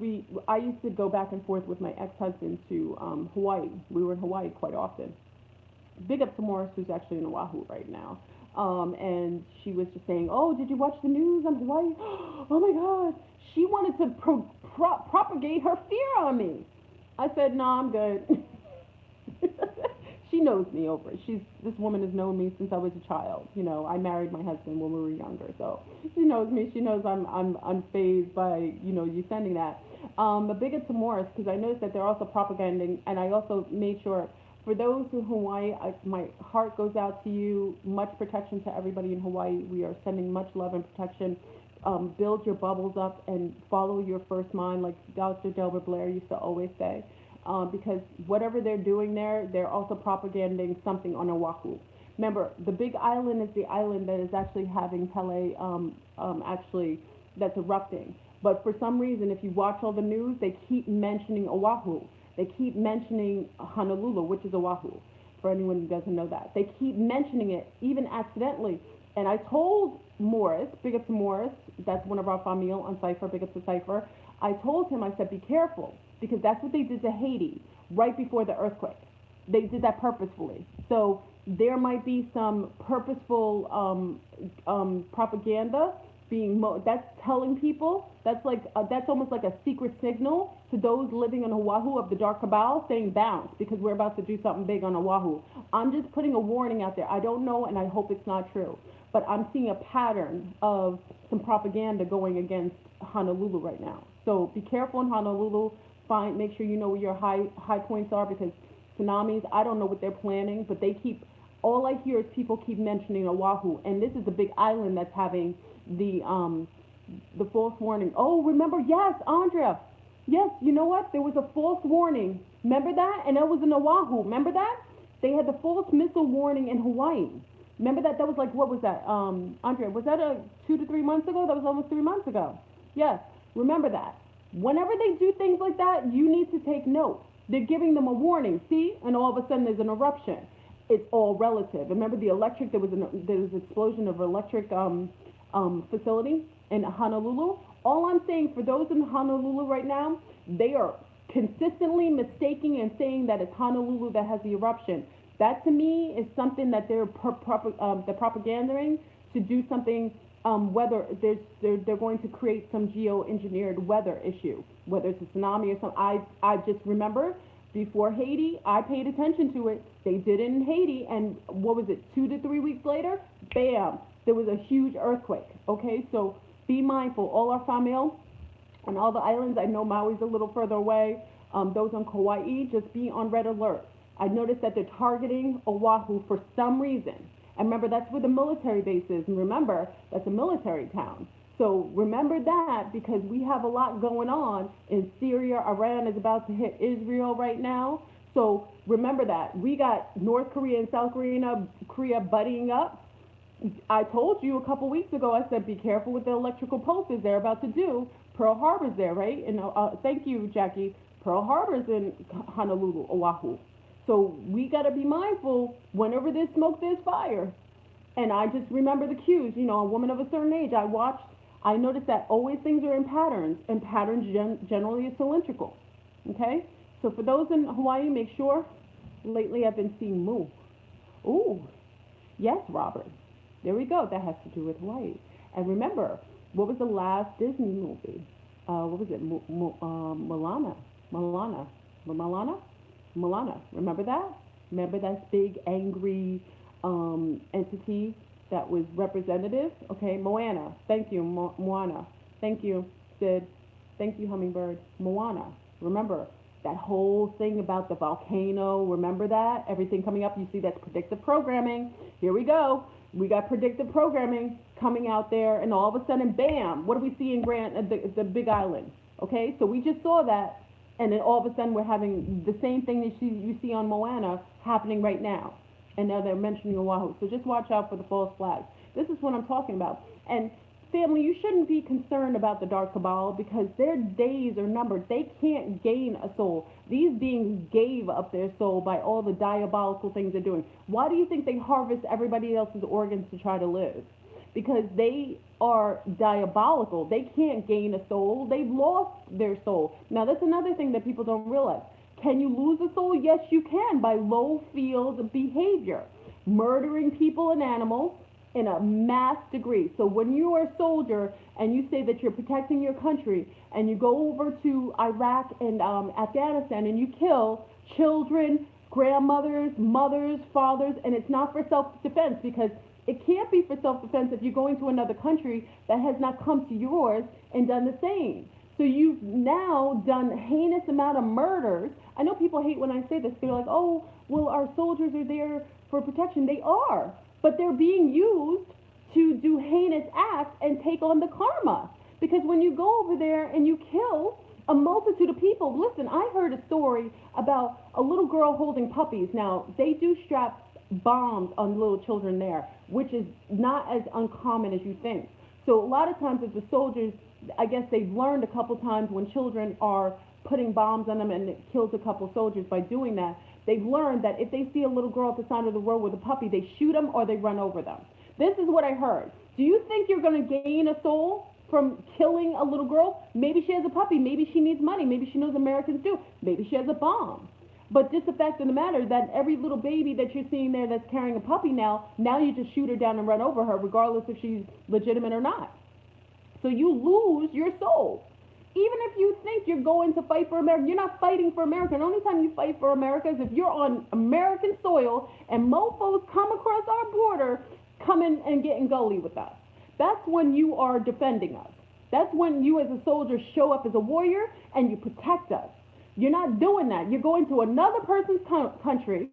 I used to go back and forth with my ex-husband to Hawaii. We were in Hawaii quite often. Big up to Morris, who's actually in Oahu right now. And she was just saying, oh, did you watch the news on Hawaii? Oh my God. She wanted to propagate her fear on me. I said, no, I'm good. She knows me over it. This woman has known me since I was a child. I married my husband when we were younger, so she knows me. She knows I'm unfazed by you sending that. But big up to Morris, because I noticed that they're also propaganding, and I also made sure for those in Hawaii, my heart goes out to you. Much protection to everybody in Hawaii. We are sending much love and protection. Build your bubbles up and follow your first mind, like Dr. Delbert Blair used to always say. Because whatever they're doing there, they're also propaganding something on Oahu. Remember, the big island is the island that is actually having Pele, that's erupting. But for some reason, if you watch all the news, they keep mentioning Oahu. They keep mentioning Honolulu, which is Oahu, for anyone who doesn't know that. They keep mentioning it, even accidentally. And I told Morris, big up to Morris, that's one of our famille on Cypher, big up to Cypher. I told him, I said, be careful, because that's what they did to Haiti right before the earthquake. They did that purposefully. So there might be some purposeful propaganda being that's telling people, that's almost like a secret signal to those living on Oahu of the Dark Cabal, saying bounce, because we're about to do something big on Oahu. I'm just putting a warning out there. I don't know, and I hope it's not true, but I'm seeing a pattern of some propaganda going against Honolulu right now. So be careful in Honolulu. Make sure you know where your high points are, because tsunamis, I don't know what they're planning, but all I hear is people keep mentioning Oahu, and this is the big island that's having the false warning. Oh, remember, yes, Andrea, yes, you know what? There was a false warning. Remember that? And it was in Oahu. Remember that? They had the false missile warning in Hawaii. Remember that? That was like, what was that? Andre, was that 2 to 3 months ago? That was almost 3 months ago. Yes, remember that. Whenever they do things like that, you need to take note. They're giving them a warning, see? And all of a sudden there's an eruption. It's all relative. Remember the electric, there was an explosion of electric facility in Honolulu? All I'm saying for those in Honolulu right now, they are consistently mistaking and saying that it's Honolulu that has the eruption. That to me is something that they're propagandering to do something. Whether they're going to create some geoengineered weather issue, whether it's a tsunami or something. I just remember before Haiti, I paid attention to it. They did it in Haiti, and what was it? 2 to 3 weeks later, bam, there was a huge earthquake. Okay, so be mindful. All our family on all the islands. I know Maui's a little further away. Those on Kauai, just be on red alert. I noticed that they're targeting Oahu for some reason. And remember, that's where the military base is. And remember, that's a military town. So remember that, because we have a lot going on in Syria. Iran is about to hit Israel right now. So remember that. We got North Korea and South Korea buddying up. I told you a couple weeks ago, I said, be careful with the electrical pulses they're about to do. Pearl Harbor's there, right? And thank you, Jackie. Pearl Harbor's in Honolulu, Oahu. So we got to be mindful. Whenever there's smoke, there's fire. And I just remember the cues. You know, a woman of a certain age, I noticed that always things are in patterns, and patterns generally is cylindrical. Okay? So for those in Hawaii, make sure. Lately I've been seeing moo. Ooh, yes, Robert. There we go. That has to do with Hawaii. And remember, what was the last Disney movie? What was it? Moana. Remember that? Remember that big angry entity that was representative? Okay, Moana. Thank you, Moana. Thank you, Sid. Thank you, Hummingbird. Moana. Remember that whole thing about the volcano? Remember that? Everything coming up. You see, that's predictive programming. Here we go. We got predictive programming coming out there, and all of a sudden, bam! What do we see in the Big Island? Okay, so we just saw that. And then all of a sudden we're having the same thing that you see on Moana happening right now. And now they're mentioning Oahu. So just watch out for the false flags. This is what I'm talking about. And family, you shouldn't be concerned about the dark cabal, because their days are numbered. They can't gain a soul. These beings gave up their soul by all the diabolical things they're doing. Why do you think they harvest everybody else's organs to try to live? Because they are diabolical. They can't gain a soul. They've lost their soul. Now, that's another thing that people don't realize. Can you lose a soul? Yes, you can, by low field behavior, murdering people and animals in a mass degree. So when you are a soldier and you say that you're protecting your country, and you go over to Iraq and Afghanistan and you kill children, grandmothers, mothers, fathers, and it's not for self-defense, because it can't be for self-defense if you're going to another country that has not come to yours and done the same. So you've now done heinous amount of murders. I know people hate when I say this. They're like, oh, well, our soldiers are there for protection. They are, but they're being used to do heinous acts and take on the karma. Because when you go over there and you kill a multitude of people, listen, I heard a story about a little girl holding puppies. Now, they do strap bombs on little children there, which is not as uncommon as you think. So a lot of times, if the soldiers, I guess they've learned a couple times when children are putting bombs on them, and it kills a couple soldiers by doing that, they've learned that if they see a little girl at the side of the road with a puppy, they shoot them or they run over them. This is what I heard. Do you think you're going to gain a soul from killing a little girl? Maybe she has a puppy. Maybe she needs money. Maybe she knows Americans do. Maybe she has a bomb. But just the fact of the matter that every little baby that you're seeing there that's carrying a puppy now you just shoot her down and run over her, regardless if she's legitimate or not. So you lose your soul. Even if you think you're going to fight for America, you're not fighting for America. The only time you fight for America is if you're on American soil and mofos come across our border, coming and getting gully with us. That's when you are defending us. That's when you as a soldier show up as a warrior and you protect us. You're not doing that. You're going to another person's country,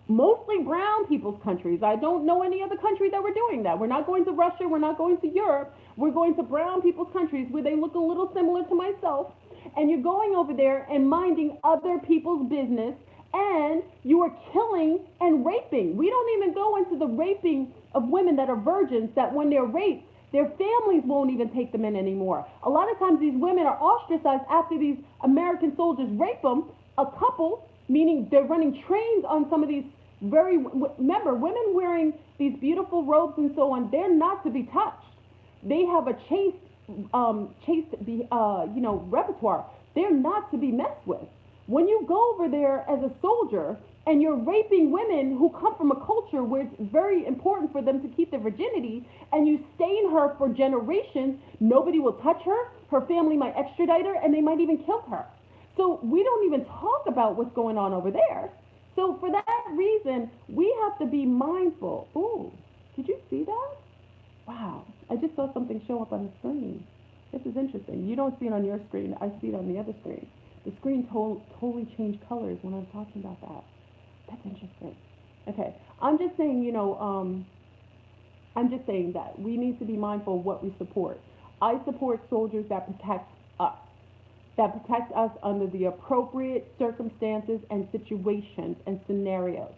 mostly brown people's countries. I don't know any other country that we're doing that. We're not going to Russia. We're not going to Europe. We're going to brown people's countries where they look a little similar to myself. And you're going over there and minding other people's business and you are killing and raping. We don't even go into the raping of women that are virgins, that when they're raped, their families won't even take them in anymore. A lot of times these women are ostracized after these American soldiers rape them. A couple, meaning they're running trains on some of these remember, women wearing these beautiful robes and so on, they're not to be touched. They have a repertoire. They're not to be messed with. When you go over there as a soldier and you're raping women who come from a culture where it's very important for them to keep their virginity, and you stain her for generations, nobody will touch her. Her family might extradite her, and they might even kill her. So we don't even talk about what's going on over there. So for that reason, we have to be mindful. Ooh, did you see that? Wow, I just saw something show up on the screen. This is interesting. You don't see it on your screen. I see it on the other screen. The screen totally changed colors when I was talking about that. That's interesting. Okay, I'm just saying, I'm just saying that we need to be mindful of what we support. I support soldiers that protect us, that protect us under the appropriate circumstances and situations and scenarios.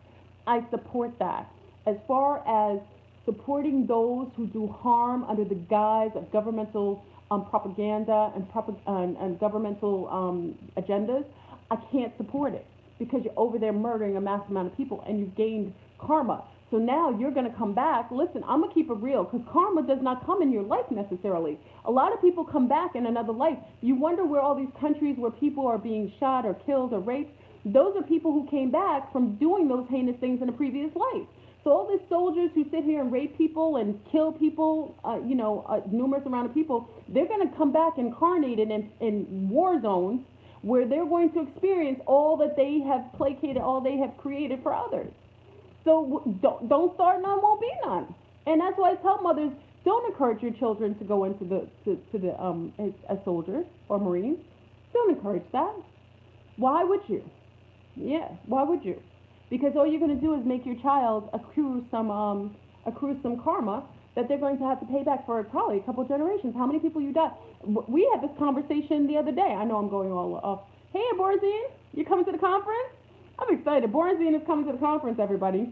I support that. As far as supporting those who do harm under the guise of governmental propaganda and governmental agendas, I can't support it because you're over there murdering a mass amount of people and you've gained karma. So now you're going to come back. Listen, I'm going to keep it real because karma does not come in your life necessarily. A lot of people come back in another life. You wonder where all these countries where people are being shot or killed or raped, those are people who came back from doing those heinous things in a previous life. So all these soldiers who sit here and rape people and kill people, numerous amount of people, they're going to come back incarnated in war zones where they're going to experience all that they have placated, all they have created for others. So don't start none, won't be none. And that's why I tell mothers, don't encourage your children to go into as soldiers or Marines. Don't encourage that. Why would you? Yeah, why would you? Because all you're going to do is make your child accrue some karma that they're going to have to pay back for probably a couple of generations. How many people you die? We had this conversation the other day. I know I'm going all off. Hey, Borzine, you coming to the conference? I'm excited. Borzine is coming to the conference, everybody.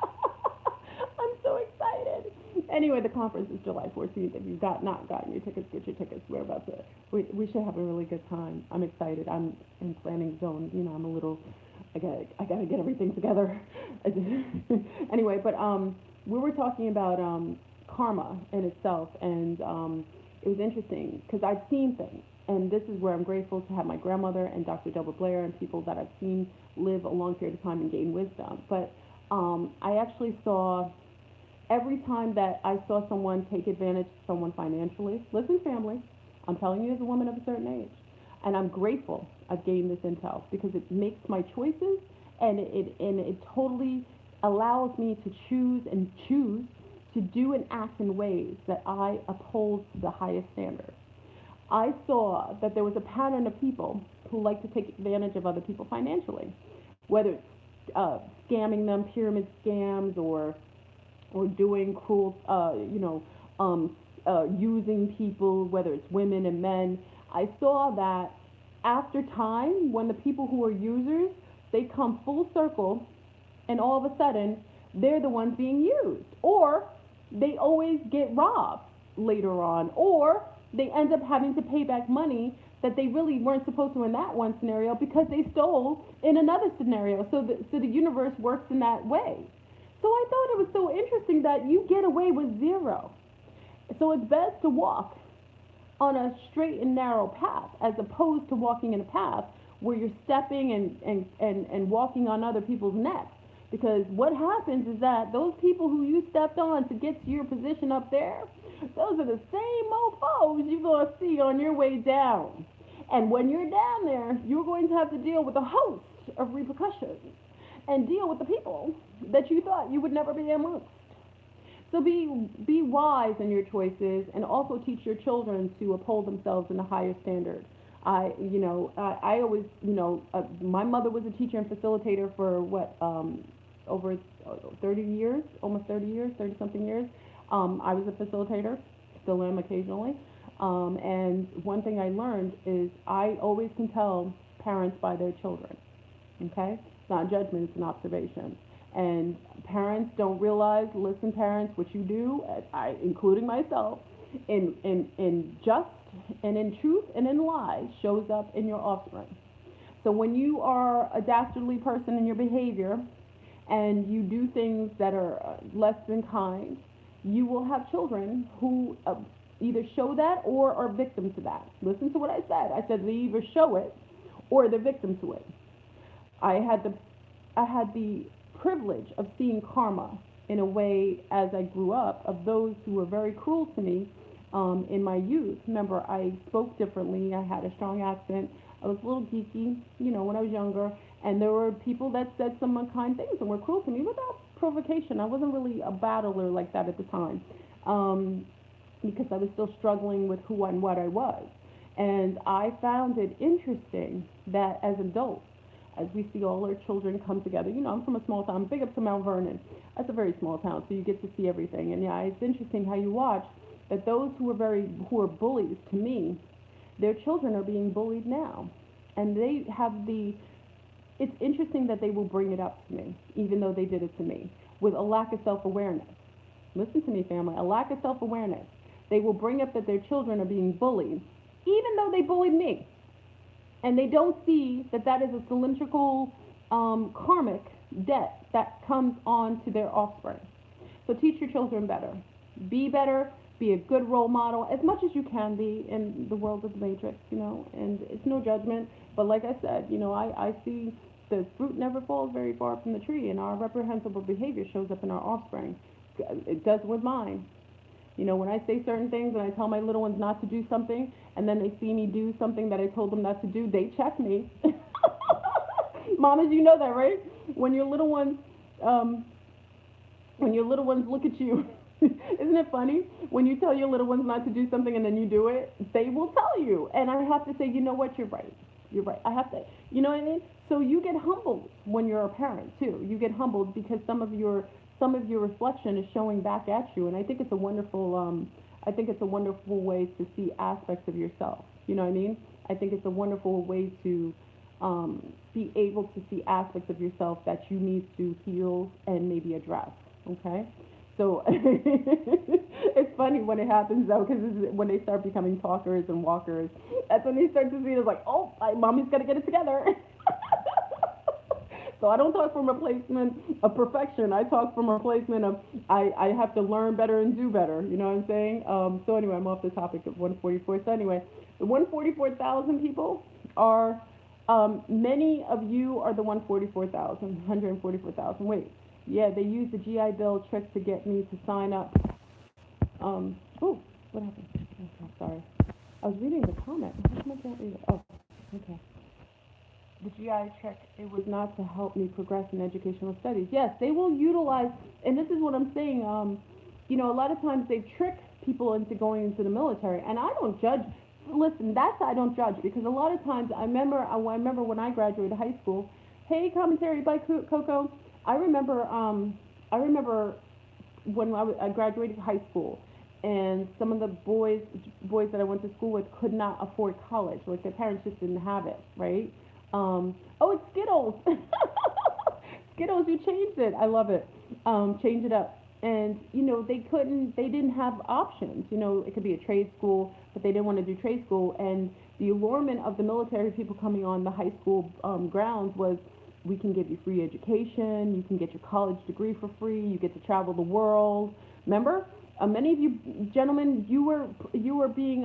I'm so excited. Anyway, the conference is July 14th. If you've not gotten your tickets, get your tickets. We're about to. We should have a really good time. I'm excited. I'm in planning zone. I'm a little. I gotta get everything together. Anyway, but we were talking about karma in itself, and it was interesting because I've seen things, and this is where I'm grateful to have my grandmother and Dr. Delbert Blair and people that I've seen live a long period of time and gain wisdom. But I actually saw every time that I saw someone take advantage of someone financially. Listen, family, I'm telling you as a woman of a certain age. And I'm grateful I've gained this intel because it makes my choices and it totally allows me to choose to do and act in ways that I uphold to the highest standard. I saw that there was a pattern of people who like to take advantage of other people financially, whether it's scamming them, pyramid scams, or doing cruel, using people, whether it's women and men. I saw that after time, when the people who are users, they come full circle, and all of a sudden, they're the ones being used. Or they always get robbed later on. Or they end up having to pay back money that they really weren't supposed to in that one scenario because they stole in another scenario. So the universe works in that way. So I thought it was so interesting that you get away with zero. So it's best to walk on a straight and narrow path as opposed to walking in a path where you're stepping and walking on other people's necks. Because what happens is that those people who you stepped on to get to your position up there, those are the same mofos you're going to see on your way down. And when you're down there, you're going to have to deal with a host of repercussions and deal with the people that you thought you would never be amongst. So be wise in your choices, and also teach your children to uphold themselves in a higher standard. I always, my mother was a teacher and facilitator for over 30 years, almost 30 years, 30 something years. I was a facilitator, still am occasionally. And one thing I learned is I always can tell parents by their children. Okay? not judgment, it's an observation. And parents don't realize, listen, parents, what you do, including myself, in just and in truth and in lies, shows up in your offspring. So when you are a dastardly person in your behavior and you do things that are less than kind, you will have children who either show that or are victim to that. Listen to what I said. I said they either show it or they're victim to it. I had the privilege of seeing karma in a way as I grew up of those who were very cruel to me in my youth. Remember, I spoke differently. I had a strong accent. I was a little geeky, when I was younger. And there were people that said some unkind things and were cruel to me without provocation. I wasn't really a battler like that at the time because I was still struggling with who and what I was. And I found it interesting that as adults, as we see all our children come together, I'm from a small town, big up to Mount Vernon. That's a very small town, so you get to see everything. And yeah, it's interesting how you watch that those who are bullies to me, their children are being bullied now. And they have it's interesting that they will bring it up to me, even though they did it to me, with a lack of self-awareness. Listen to me, family, a lack of self-awareness. They will bring up that their children are being bullied, even though they bullied me. And they don't see that that is a cylindrical karmic debt that comes on to their offspring. So teach your children better. Be better. Be a good role model as much as you can be in the world of the matrix, and it's no judgment. But like I said, I see the fruit never falls very far from the tree, and our reprehensible behavior shows up in our offspring. It does with mine. When I say certain things and I tell my little ones not to do something, and then they see me do something that I told them not to do, they check me. Mamas, you know that, right? When your little ones look at you, isn't it funny? When you tell your little ones not to do something and then you do it, they will tell you. And I have to say, you know what? You're right. You're right. I have to, you know what I mean? So you get humbled when you're a parent too. You get humbled because some of your reflection is showing back at you, and I think it's a wonderful way to see aspects of yourself. You know what I mean? I think it's a wonderful way to be able to see aspects of yourself that you need to heal and maybe address. Okay, so it's funny when it happens though, because when they start becoming talkers and walkers, that's when they start to see it as like, oh, mommy's got to get it together. So I don't talk from a placement of perfection. I talk from a placement of I have to learn better and do better. You know what I'm saying? So anyway, I'm off the topic of 144. So anyway, the 144,000 people are, many of you are the 144,000. Wait, yeah, they used the GI Bill trick to get me to sign up. Oh, what happened? Okay, sorry. I was reading the comment. How come I can't read it? Oh, okay. The GI trick, it was not to help me progress in educational studies. Yes, they will utilize, and this is what I'm saying, a lot of times they trick people into going into the military, and I don't judge. Listen, I don't judge, because a lot of times, I remember when I graduated high school, hey, commentary by Coco, I remember when I graduated high school, and some of the boys that I went to school with could not afford college, like their parents just didn't have it, right? It's Skittles. Skittles, you changed it. I love it. Change it up. And, they didn't have options. It could be a trade school, but they didn't want to do trade school. And the allurement of the military people coming on the high school grounds was, we can give you free education, you can get your college degree for free, you get to travel the world. Remember? Many of you gentlemen, you were being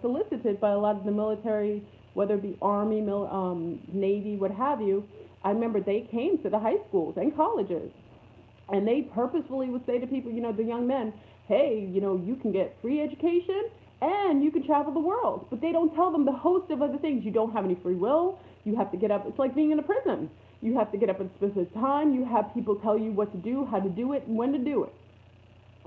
solicited by a lot of the military, whether it be Army, Navy, what have you. I remember they came to the high schools and colleges, and they purposefully would say to people, the young men, hey, you can get free education and you can travel the world. But they don't tell them the host of other things. You don't have any free will. You have to get up. It's like being in a prison. You have to get up at a specific time. You have people tell you what to do, how to do it, and when to do it.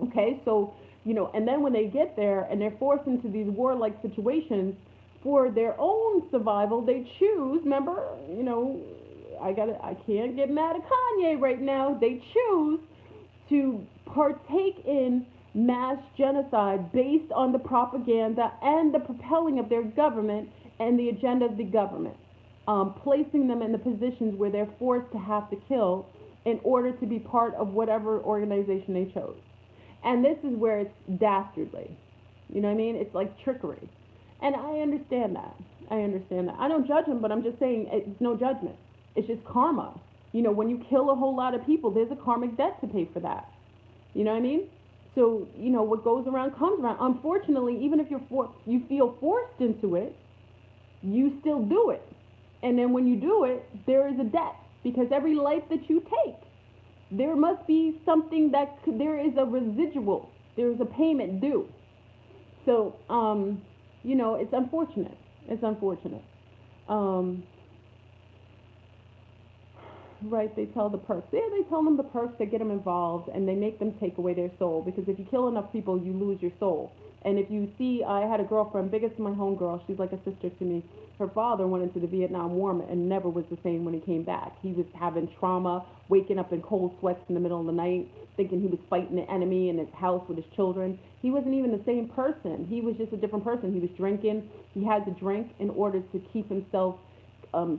Okay, so, and then when they get there and they're forced into these warlike situations for their own survival, they choose, remember, I can't get mad at Kanye right now. They choose to partake in mass genocide based on the propaganda and the propelling of their government and the agenda of the government. placing them in the positions where they're forced to have to kill in order to be part of whatever organization they chose. And this is where it's dastardly. You know what I mean? It's like trickery. And I understand that. I understand that. I don't judge them, but I'm just saying it's no judgment. It's just karma. You know, when you kill a whole lot of people, there's a karmic debt to pay for that. You know what I mean? So, you know, what goes around comes around. Unfortunately, even if you feel forced into it, you still do it. And then when you do it, there is a debt, because every life that you take, there must be something there is a residual. There is a payment due. So, you know, it's unfortunate. It's unfortunate. Right, they tell the perks. Yeah, they tell them the perks that get them involved, and they make them take away their soul, because if you kill enough people, you lose your soul. And if you see, I had a girlfriend, biggest my homegirl, she's like a sister to me. Her father went into the Vietnam War and never was the same when he came back. He was having trauma, waking up in cold sweats in the middle of the night, thinking he was fighting the enemy in his house with his children. He wasn't even the same person. He was just a different person. He was drinking. He had to drink in order to keep himself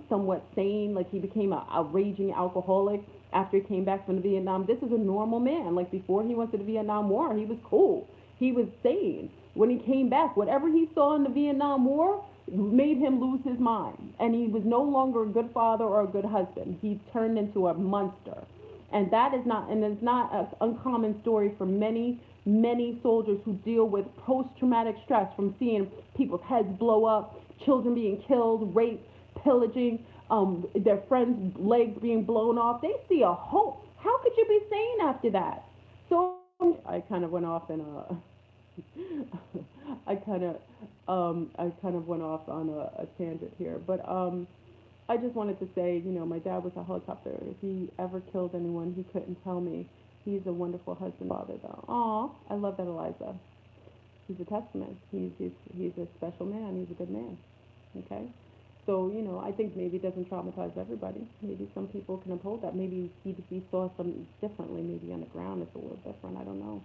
somewhat sane. Like, he became a raging alcoholic after he came back from the Vietnam. This is a normal man. Like, before he went to the Vietnam War, he was cool. He was sane. When he came back, whatever he saw in the Vietnam War made him lose his mind. And he was no longer a good father or a good husband. He turned into a monster. And it's not an uncommon story for many, many soldiers who deal with post-traumatic stress from seeing people's heads blow up, children being killed, raped, pillaging, their friends' legs being blown off. They see a whole. How could you be sane after that? So I kind of went off in a. I kind of went off on a tangent here, but I just wanted to say, you know, my dad was a helicopter. If he ever killed anyone, he couldn't tell me. He's a wonderful husband, father, though. Aw, I love that, Eliza. He's a testament. He's a special man. He's a good man. Okay. So, you know, I think maybe it doesn't traumatize everybody. Maybe some people can uphold that. Maybe he saw something differently. Maybe on the ground it's a little different. I don't know.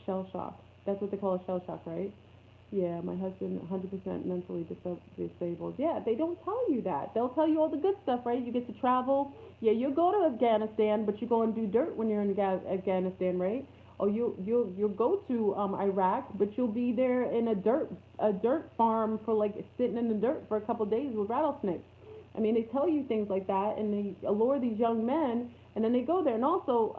Shell shock. That's what they call a shell shock, right? Yeah, my husband 100% mentally disabled. Yeah, they don't tell you that. They'll tell you all the good stuff, right? You get to travel. Yeah, you'll go to Afghanistan, but you go and do dirt when you're in Afghanistan, right? Or you'll go to Iraq, but you'll be there in a dirt farm for, like, sitting in the dirt for a couple of days with rattlesnakes. I mean, they tell you things like that, and they allure these young men, and then they go there. And also,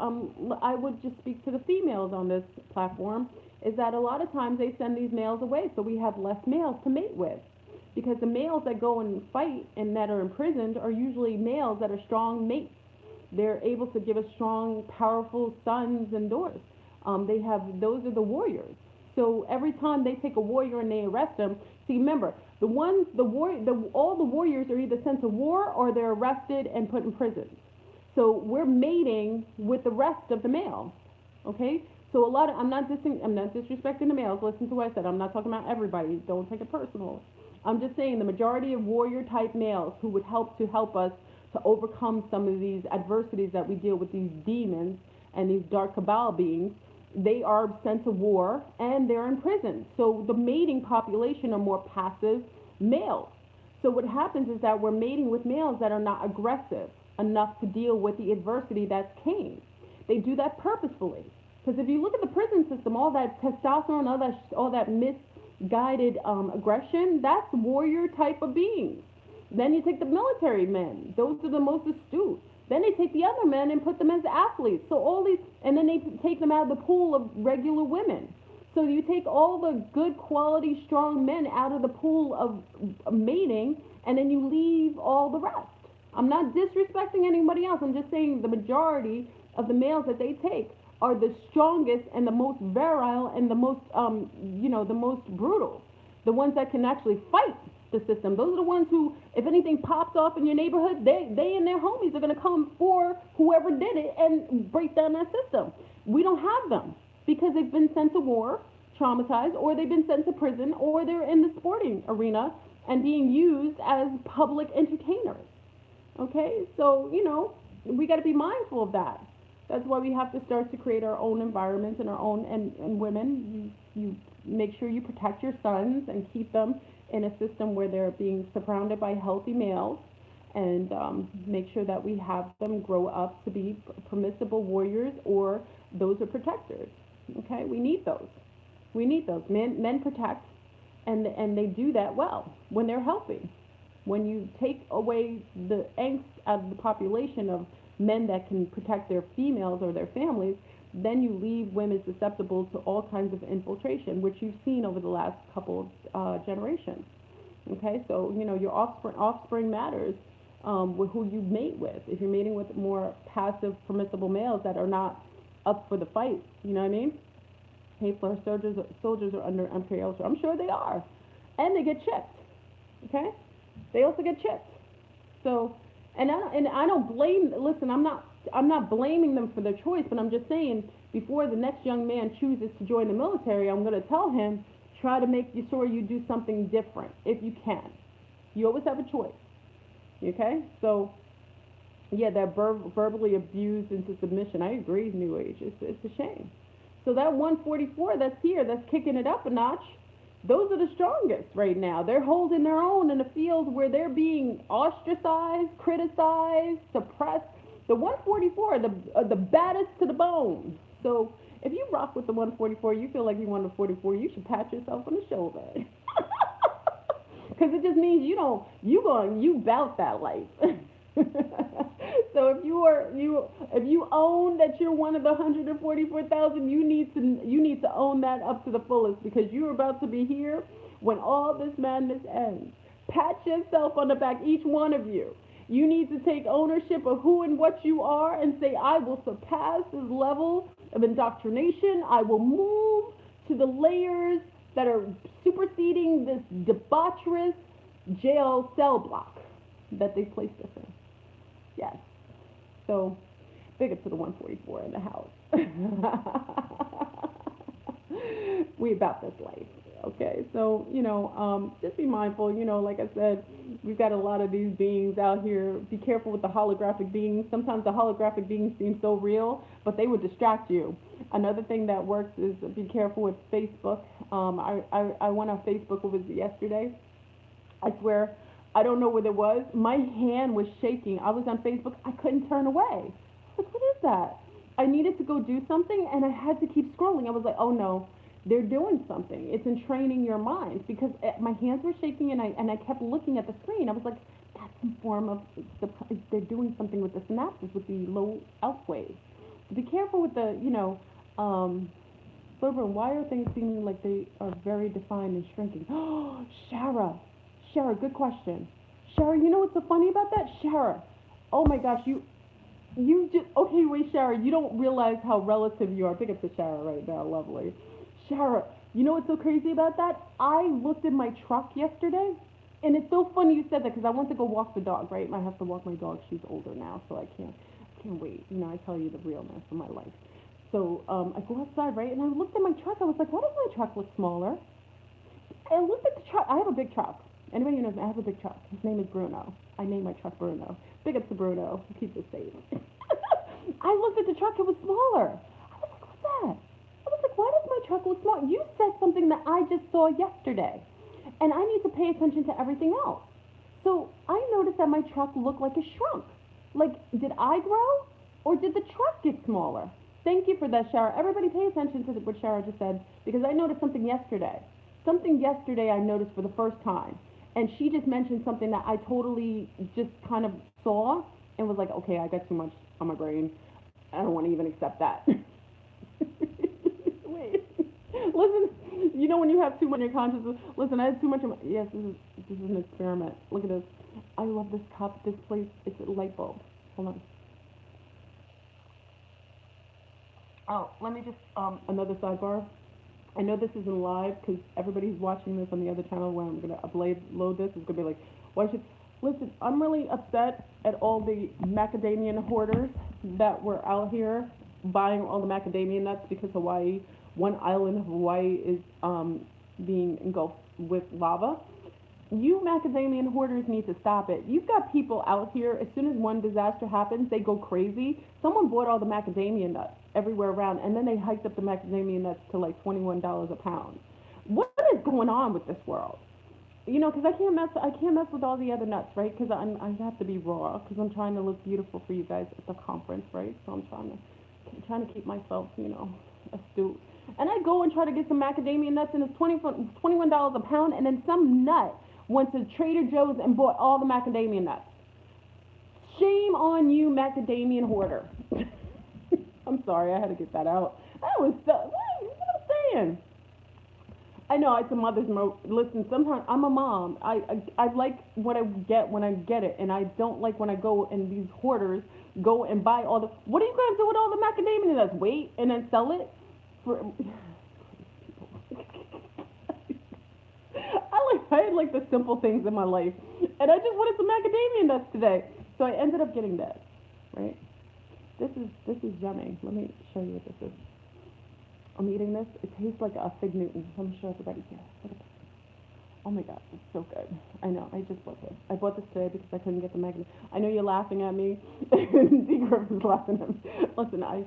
I would just speak to the females on this platform, is that a lot of times they send these males away, so we have less males to mate with. Because the males that go and fight and that are imprisoned are usually males that are strong mates. They're able to give us strong, powerful sons and daughters. Those are the warriors. So every time they take a warrior and they arrest them, see, remember, all the warriors are either sent to war or they're arrested and put in prison. So we're mating with the rest of the males, okay? So I'm not disrespecting the males. Listen to what I said. I'm not talking about everybody. Don't take it personal. I'm just saying the majority of warrior type males who would help us to overcome some of these adversities that we deal with, these demons and these dark cabal beings, they are sent to war and they're in prison. So the mating population are more passive males. So what happens is that we're mating with males that are not aggressive enough to deal with the adversity that's came. They do that purposefully. Because if you look at the prison system, all that testosterone, all that misguided aggression, that's warrior type of beings. Then you take the military men. Those are the most astute. Then they take the other men and put them as athletes. So all these, and then they take them out of the pool of regular women. So you take all the good quality, strong men out of the pool of mating, and then you leave all the rest. I'm not disrespecting anybody else. I'm just saying the majority of the males that they take are the strongest and the most virile and the most, the most brutal. The ones that can actually fight the system. Those are the ones who, if anything pops off in your neighborhood, they and their homies are going to come for whoever did it and break down that system. We don't have them because they've been sent to war, traumatized, or they've been sent to prison, or they're in the sporting arena and being used as public entertainers. Okay, so, we got to be mindful of that. That's why we have to start to create our own environments and our own, and women, you make sure you protect your sons and keep them in a system where they're being surrounded by healthy males, and make sure that we have them grow up to be permissible warriors, or those are protectors. Okay, we need those. We need those. Men protect, and they do that well when they're healthy. When you take away the angst out of the population of men that can protect their females or their families, then you leave women susceptible to all kinds of infiltration, which you've seen over the last couple of generations. Okay, so your offspring matters, with who you mate with. If you're mating with more passive, permissible males that are not up for the fight, you know what I mean? Hey, for soldiers are under MK Ultra. I'm sure they are, and they get chipped. Okay, they also get chipped. So, and I don't blame. Listen, I'm not blaming them for their choice, but I'm just saying, before the next young man chooses to join the military, I'm going to tell him, try to make sure you do something different if you can. You always have a choice. Okay, so yeah, that verbally abused into submission. I agree, New Age. It's a shame. So that 144 that's here, that's kicking it up a notch, those are the strongest right now. They're holding their own in a field where they're being ostracized, criticized, suppressed. The 144 are the baddest to the bone. So if you rock with the 144, you feel like you want a 44, you should pat yourself on the shoulder. Because it just means you bout that life. So if you own that you're one of the 144,000, you need to own that up to the fullest, because you're about to be here when all this madness ends. Pat yourself on the back, each one of you. You need to take ownership of who and what you are and say, I will surpass this level of indoctrination. I will move to the layers that are superseding this debaucherous jail cell block that they placed us in. Yes. So, big up to the 144 in the house. We about this life. Okay, so, just be mindful. Like I said, we've got a lot of these beings out here. Be careful with the holographic beings. Sometimes the holographic beings seem so real, but they would distract you. Another thing that works is be careful with Facebook. I went on Facebook, it was yesterday. I swear, I don't know what it was. My hand was shaking. I was on Facebook. I couldn't turn away. I was like, what is that? I needed to go do something, and I had to keep scrolling. I was like, oh no, they're doing something. It's entraining your mind, because my hands were shaking, and I kept looking at the screen. I was like, that's some form of, they're doing something with the synapses, with the low alpha waves. So be careful with the, Wilburn, why are things seeming like they are very defined and shrinking? Oh, Shara, good question. Shara, you know what's so funny about that? Shara, oh my gosh, you just, okay, wait, Shara, you don't realize how relative you are. Pick up to Shara right now, lovely. Shara, you know what's so crazy about that? I looked at my truck yesterday, and it's so funny you said that, because I went to go walk the dog, right? I have to walk my dog. She's older now, so I can't wait. I tell you the realness of my life. So I go outside, right, and I looked at my truck. I was like, why does my truck look smaller? I looked at the truck. I have a big truck. Anybody who knows me, I have a big truck. His name is Bruno. I named my truck Bruno. Big up to Bruno. He keeps it safe. I looked at the truck. It was smaller. I was like, what's that? I was like, why does my truck look small? You said something that I just saw yesterday, and I need to pay attention to everything else. So I noticed that my truck looked like it shrunk. Like, did I grow, or did the truck get smaller? Thank you for that, Shara. Everybody pay attention to what Shara just said, because I noticed something yesterday. Something yesterday I noticed for the first time. And she just mentioned something that I totally just kind of saw and was like, okay, I got too much on my brain. I don't want to even accept that. Wait. Listen, when you have too much in your consciousness, listen, I had too much in my, yes, this is an experiment. Look at this. I love this cup, this place. It's a light bulb. Hold on. Oh, let me just, another sidebar. I know this isn't live, because everybody's watching this on the other channel where I'm going to upload this. It's going to be like, why should... Listen, I'm really upset at all the macadamia hoarders that were out here buying all the macadamia nuts, because one island of Hawaii is being engulfed with lava. You macadamia hoarders need to stop it. You've got people out here, as soon as one disaster happens, they go crazy. Someone bought all the macadamia nuts everywhere around, and then they hiked up the macadamia nuts to like $21 a pound. What is going on with this world? You know, because I can't mess with all the other nuts, right? Because I have to be raw because I'm trying to look beautiful for you guys at the conference, right? So trying to keep myself, you know, astute. And I go and try to get some macadamia nuts, and it's $21 a pound, and then some nut went to Trader Joe's and bought all the macadamia nuts. Shame on you, macadamia hoarder. I'm sorry, I had to get that out. That was so, what I'm saying. I know it's a mother's listen. Sometimes I'm a mom. I like what I get when I get it, and I don't like when I go and these hoarders go and buy all the. What are you gonna do with all the macadamia nuts? Wait and then sell it for. I like the simple things in my life, and I just wanted some macadamia nuts today, so I ended up getting this. Right. This is yummy. Let me show you what this is. I'm eating this. It tastes like a fig Newton. I'm sure everybody here. Look at this. Oh my god, it's so good. I know. I just bought this. I bought this today because I couldn't get the magnet. I know you're laughing at me. D. Griff is laughing at me. Listen, I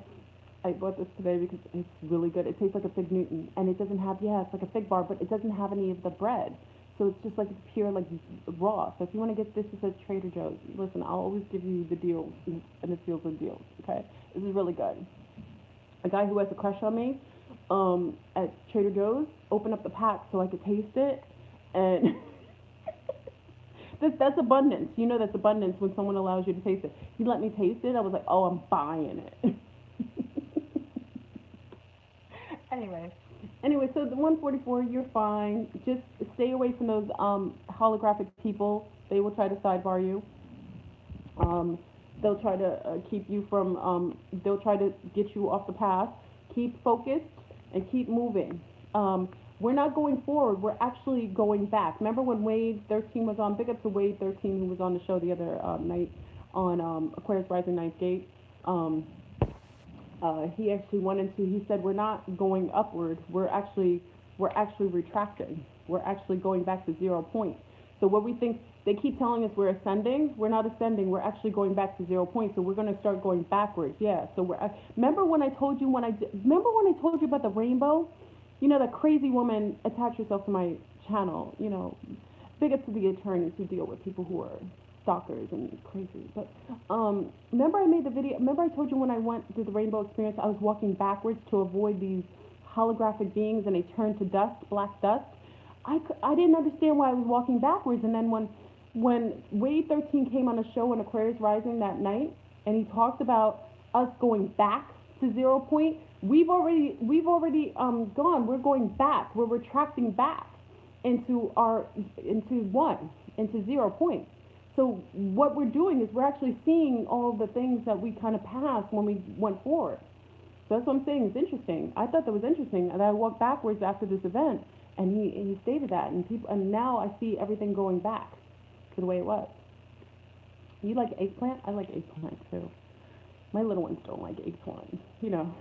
bought this today because it's really good. It tastes like a fig Newton, and it doesn't have it's like a fig bar, but it doesn't have any of the bread. So it's just like pure like raw. So if you want to get this, it says Trader Joe's. Listen, I'll always give you the deals, and it's deals and deals. Okay, this is really good. A guy who has a crush on me, at Trader Joe's, opened up the pack so I could taste it, and that's abundance. You know that's abundance when someone allows you to taste it. He let me taste it. I was like, oh, I'm buying it. anyway, anyway, so the 144, you're fine. Just stay away from those holographic people. They will try to sidebar you. Um, they'll try to keep you from. They'll try to get you off the path. Keep focused and keep moving. We're not going forward. We're actually going back. Remember when Wade 13 was on? Big up to Wade 13 who was on the show the other night on Aquarius Rising Ninth Gate. He actually went into. He said we're not going upward. We're actually retracting. We're actually going back to 0 point. So what we think they keep telling us we're ascending. We're not ascending. We're actually going back to 0 point. So we're going to start going backwards. Yeah. So remember when I told you remember when I told you about the rainbow? You know that crazy woman attached herself to my channel. You know, big up to the attorneys who deal with people who are stalkers and crazy. But remember I made the video. Remember I told you when I went through the rainbow experience, I was walking backwards to avoid these holographic beings, and they turned to dust, black dust. I didn't understand why I was walking backwards, and then when Wade 13 came on a show on Aquarius Rising that night, and he talked about us going back to 0 point, we've already gone. We're going back. We're retracting back into 0 point. So what we're doing is we're actually seeing all the things that we kind of passed when we went forward. So that's what I'm saying. It's interesting. I thought that was interesting that I walked backwards after this event, and he stated that, and now I see everything going back to the way it was. You like eggplant? I like eggplant too. My little ones don't like eggplant. You know,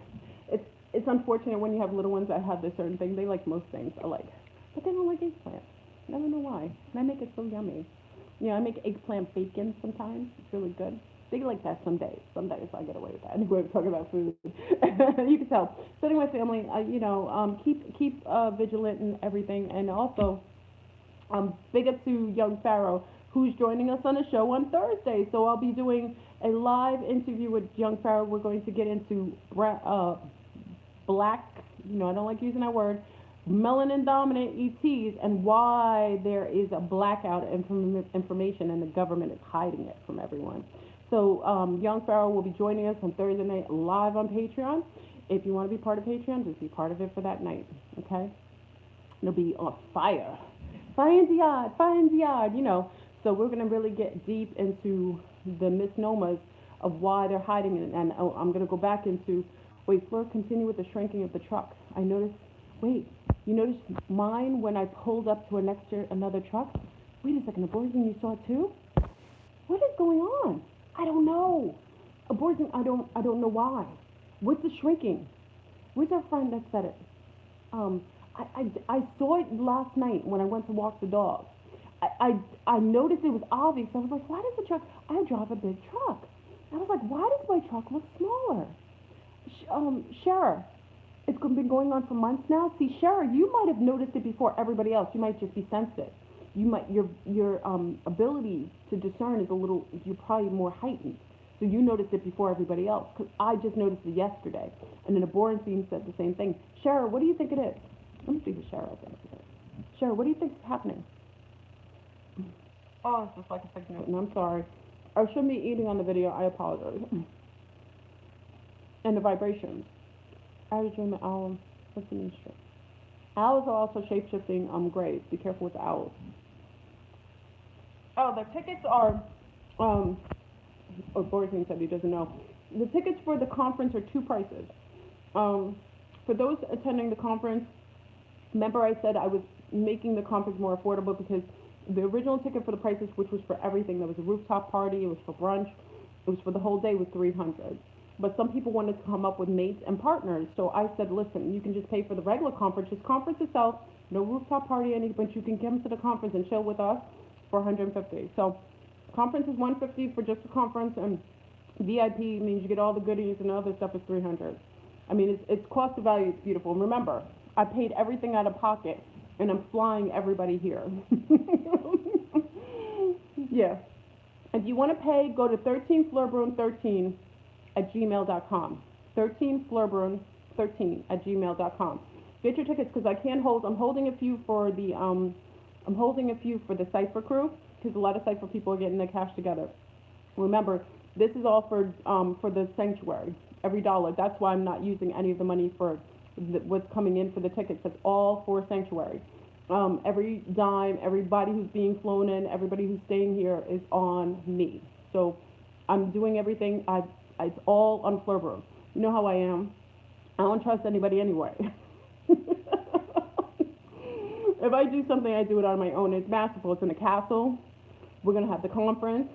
it's unfortunate when you have little ones that have this certain thing. They like most things I like, but they don't like eggplant. I don't know why. And I make it so yummy. You know, I make eggplant bacon sometimes. It's really good. They like that some days. Some days I get away with that. Anyway, we're talking about food. You can tell. So anyway, family, keep vigilant and everything. And also, big up to Young Pharaoh, who's joining us on the show on Thursday. So I'll be doing a live interview with Young Pharaoh. We're going to get into black, I don't like using that word, melanin dominant ETs and why there is a blackout information and the government is hiding it from everyone. So Young Pharaoh will be joining us on Thursday night live on Patreon. If you want to be part of Patreon, just be part of it for that night, okay? It'll be on fire. Fire in the yard, So we're going to really get deep into the misnomers of why they're hiding it. And I'm going to go back into, Fleur, continue with the shrinking of the truck. I noticed, you noticed mine when I pulled up to another truck? Wait a second, Abortion, you saw it too? What is going on? I don't know. Abortion, I don't know why. What's the shrinking? Where's our friend that said it? I saw it last night when I went to walk the dog. I noticed it was obvious. I was like, why does the truck, I drive a big truck. I was like, why does my truck look smaller? Shara, been going on for months now. See, Shara, you might have noticed it before everybody else. You might just be sensitive. your ability to discern is a little, you're probably more heightened. So you noticed it before everybody else. Because I just noticed it yesterday. And then the Borenstein said the same thing. Shara, what do you think it is? Let me see who Shara thinks it is. Shara, what do you think is happening? Oh, it's just like a fake note. And I'm sorry. I shouldn't be eating on the video. I apologize. And the vibrations. I was dreaming owl. What's the mystery? Owls are also shape-shifting grays. Be careful with the owls. Oh, the tickets are, Borenstein said he doesn't know. The tickets for the conference are two prices. For those attending the conference, remember I said I was making the conference more affordable because the original ticket for the prices, which was for everything, there was a rooftop party, it was for brunch, it was for the whole day, was $300. But some people wanted to come up with mates and partners, so I said, listen, you can just pay for the regular conference, just conference itself, no rooftop party, anything, but you can come to the conference and chill with us for $150. So conference is $150 for just the conference, and VIP means you get all the goodies and other stuff is $300. I mean, it's cost to value, it's beautiful. And remember, I paid everything out of pocket, and I'm flying everybody here. Yeah. If you want to pay, go to 13flirbrun13 at gmail.com. 13flirbrun13 at gmail.com. Get your tickets because I can't hold. I'm holding a few for the Cypher crew because a lot of Cypher people are getting their cash together. Remember, this is all for the sanctuary. Every dollar. That's why I'm not using any of the money for what's coming in for the tickets. That's all for sanctuary. Every dime, everybody who's being flown in, everybody who's staying here is on me. So I'm doing everything. It's all on Flirbrun. You know how I am. I don't trust anybody anyway. If I do something, I do it on my own. It's masterful. It's in a castle. We're going to have the conference.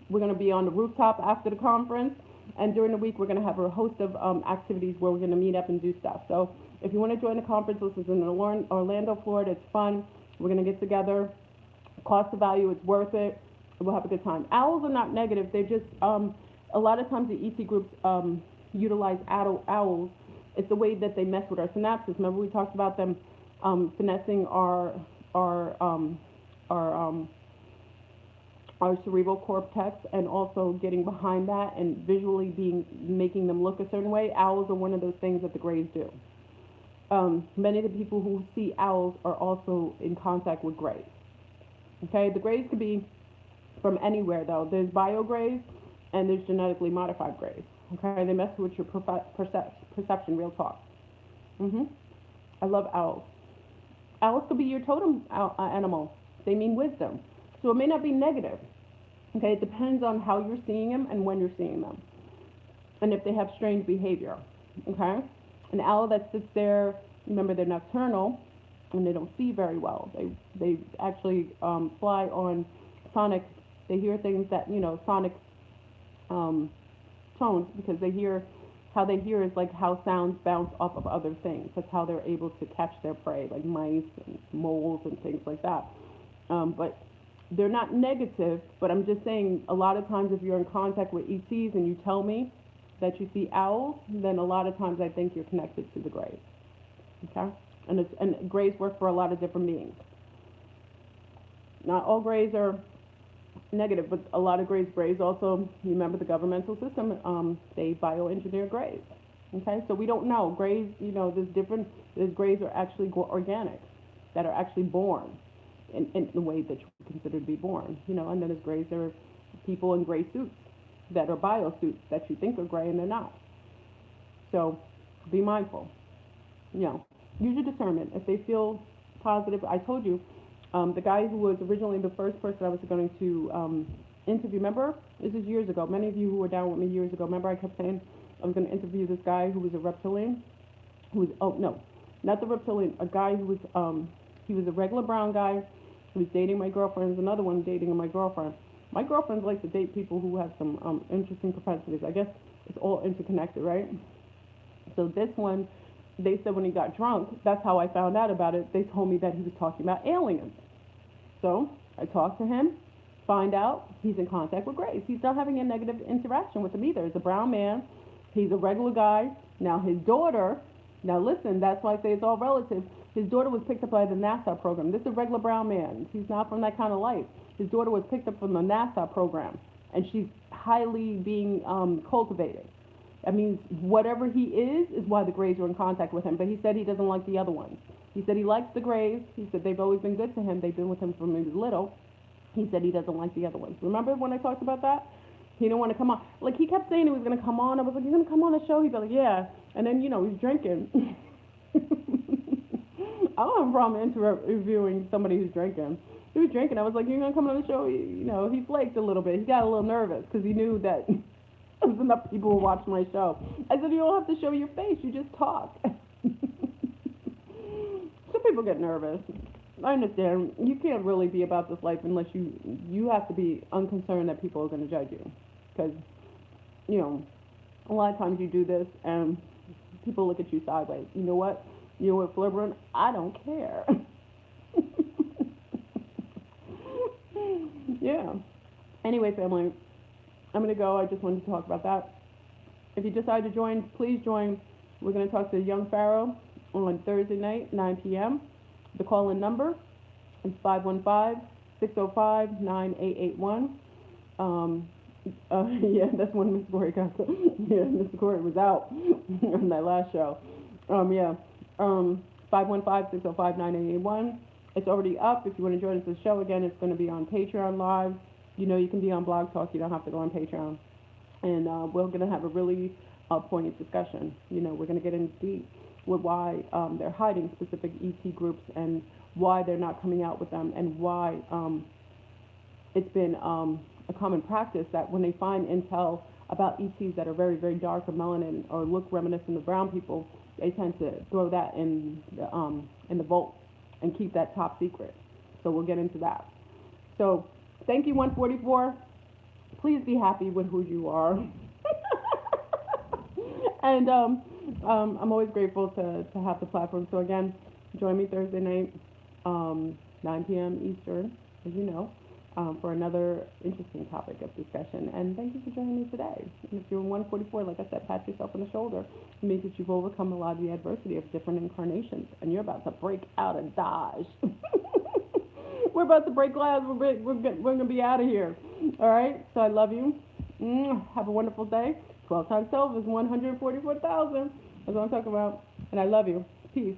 We're going to be on the rooftop after the conference. And during the week, we're going to have a host of activities where we're going to meet up and do stuff. So if you want to join the conference, this is in Orlando, Florida. It's fun. We're going to get together. Cost of value, it's worth it. We'll have a good time. Owls are not negative. They're just, a lot of times the ET groups utilize owls. It's the way that they mess with our synapses. Remember we talked about them finessing our cerebral cortex and also getting behind that and visually making them look a certain way. Owls are one of those things that the Greys do. Many of the people who see owls are also in contact with Greys. Okay, the Greys could be from anywhere though. There's bio Greys and there's genetically modified Greys. Okay, they mess with your perception, real talk. I love owls. Owls could be your totem animal. They mean wisdom. So it may not be negative. Okay, it depends on how you're seeing them and when you're seeing them. And if they have strange behavior. Okay? An owl that sits there, remember they're nocturnal and they don't see very well. They actually fly on sonic, they hear things that, sonic tones because how they hear is like how sounds bounce off of other things. That's how they're able to catch their prey, like mice and moles and things like that. But they're not negative, but I'm just saying a lot of times if you're in contact with ETs and you tell me that you see owls, then a lot of times I think you're connected to the Greys. Okay? And Greys work for a lot of different beings. Not all Greys are negative, but a lot of Greys also, you remember the governmental system, they bioengineer Greys. Okay? So we don't know. Greys, there's Greys are actually organic, that are actually born in the way that you consider to be born, and then there's Greys, there are people in gray suits that are bio suits that you think are gray and they're not. So be mindful. Use your discernment. If they feel positive, I told you, the guy who was originally the first person I was going to interview, remember? This is years ago. Many of you who were down with me years ago, remember I kept saying I was going to interview this guy who was a reptilian? Not the reptilian, a guy who was, he was a regular brown guy who was dating my girlfriend. There's another one dating my girlfriend. My girlfriends like to date people who have some interesting propensities. I guess it's all interconnected, right? So this one, they said when he got drunk, that's how I found out about it. They told me that he was talking about aliens. So I talked to him, find out he's in contact with Greys. He's not having a negative interaction with them either. He's a brown man. He's a regular guy. Now his daughter, now listen, that's why I say it's all relative. His daughter was picked up by the NASA program. This is a regular brown man. He's not from that kind of life. His daughter was picked up from the NASA program, and she's highly being cultivated. That means whatever he is why the Greys are in contact with him. But he said he doesn't like the other ones. He said he likes the Greys. He said they've always been good to him. They've been with him from he was little. He said he doesn't like the other ones. Remember when I talked about that? He didn't want to come on. Like, he kept saying he was going to come on. I was like, you're going to come on the show? He'd be like, yeah. And then, he's drinking. I don't have a problem interviewing somebody who's drinking. He was drinking. I was like, you're going to come on the show? He flaked a little bit. He got a little nervous because he knew that there was enough people who watched my show. I said, you don't have to show your face. You just talk. Some people get nervous. I understand. You can't really be about this life unless you have to be unconcerned that people are going to judge you. Because, a lot of times you do this and people look at you sideways. You know what? You know what, Flibberin? I don't care. Yeah. Anyway, family, I'm going to go. I just wanted to talk about that. If you decide to join, please join. We're going to talk to Young Pharaoh on Thursday night, 9 p.m. The call-in number is 515-605-9881. Yeah, that's when Mr. Corey got the, yeah, Mr. Corey was out on that last show. 515-605-9881. It's already up. If you want to join us the show again, it's going to be on Patreon Live. You can be on Blog Talk. You don't have to go on Patreon. And we're going to have a really poignant discussion. We're going to get in deep with why they're hiding specific ET groups and why they're not coming out with them, and why it's been a common practice that when they find intel about ETs that are very, very dark or melanin or look reminiscent of brown people, they tend to throw that in the vault and keep that top secret. So we'll get into that. So thank you, 144. Please be happy with who you are. And I'm always grateful to have the platform. So again, join me Thursday night, 9 p.m. Eastern, as you know, for another interesting topic of discussion. And thank you for joining me today. And if you're in 144, like I said, pat yourself on the shoulder. It means that you've overcome a lot of the adversity of different incarnations, and you're about to break out of Dodge. We're about to break glass. We're going to be out of here. All right? So I love you. Have a wonderful day. 12 times 12 is 144,000. That's what I'm talking about. And I love you. Peace.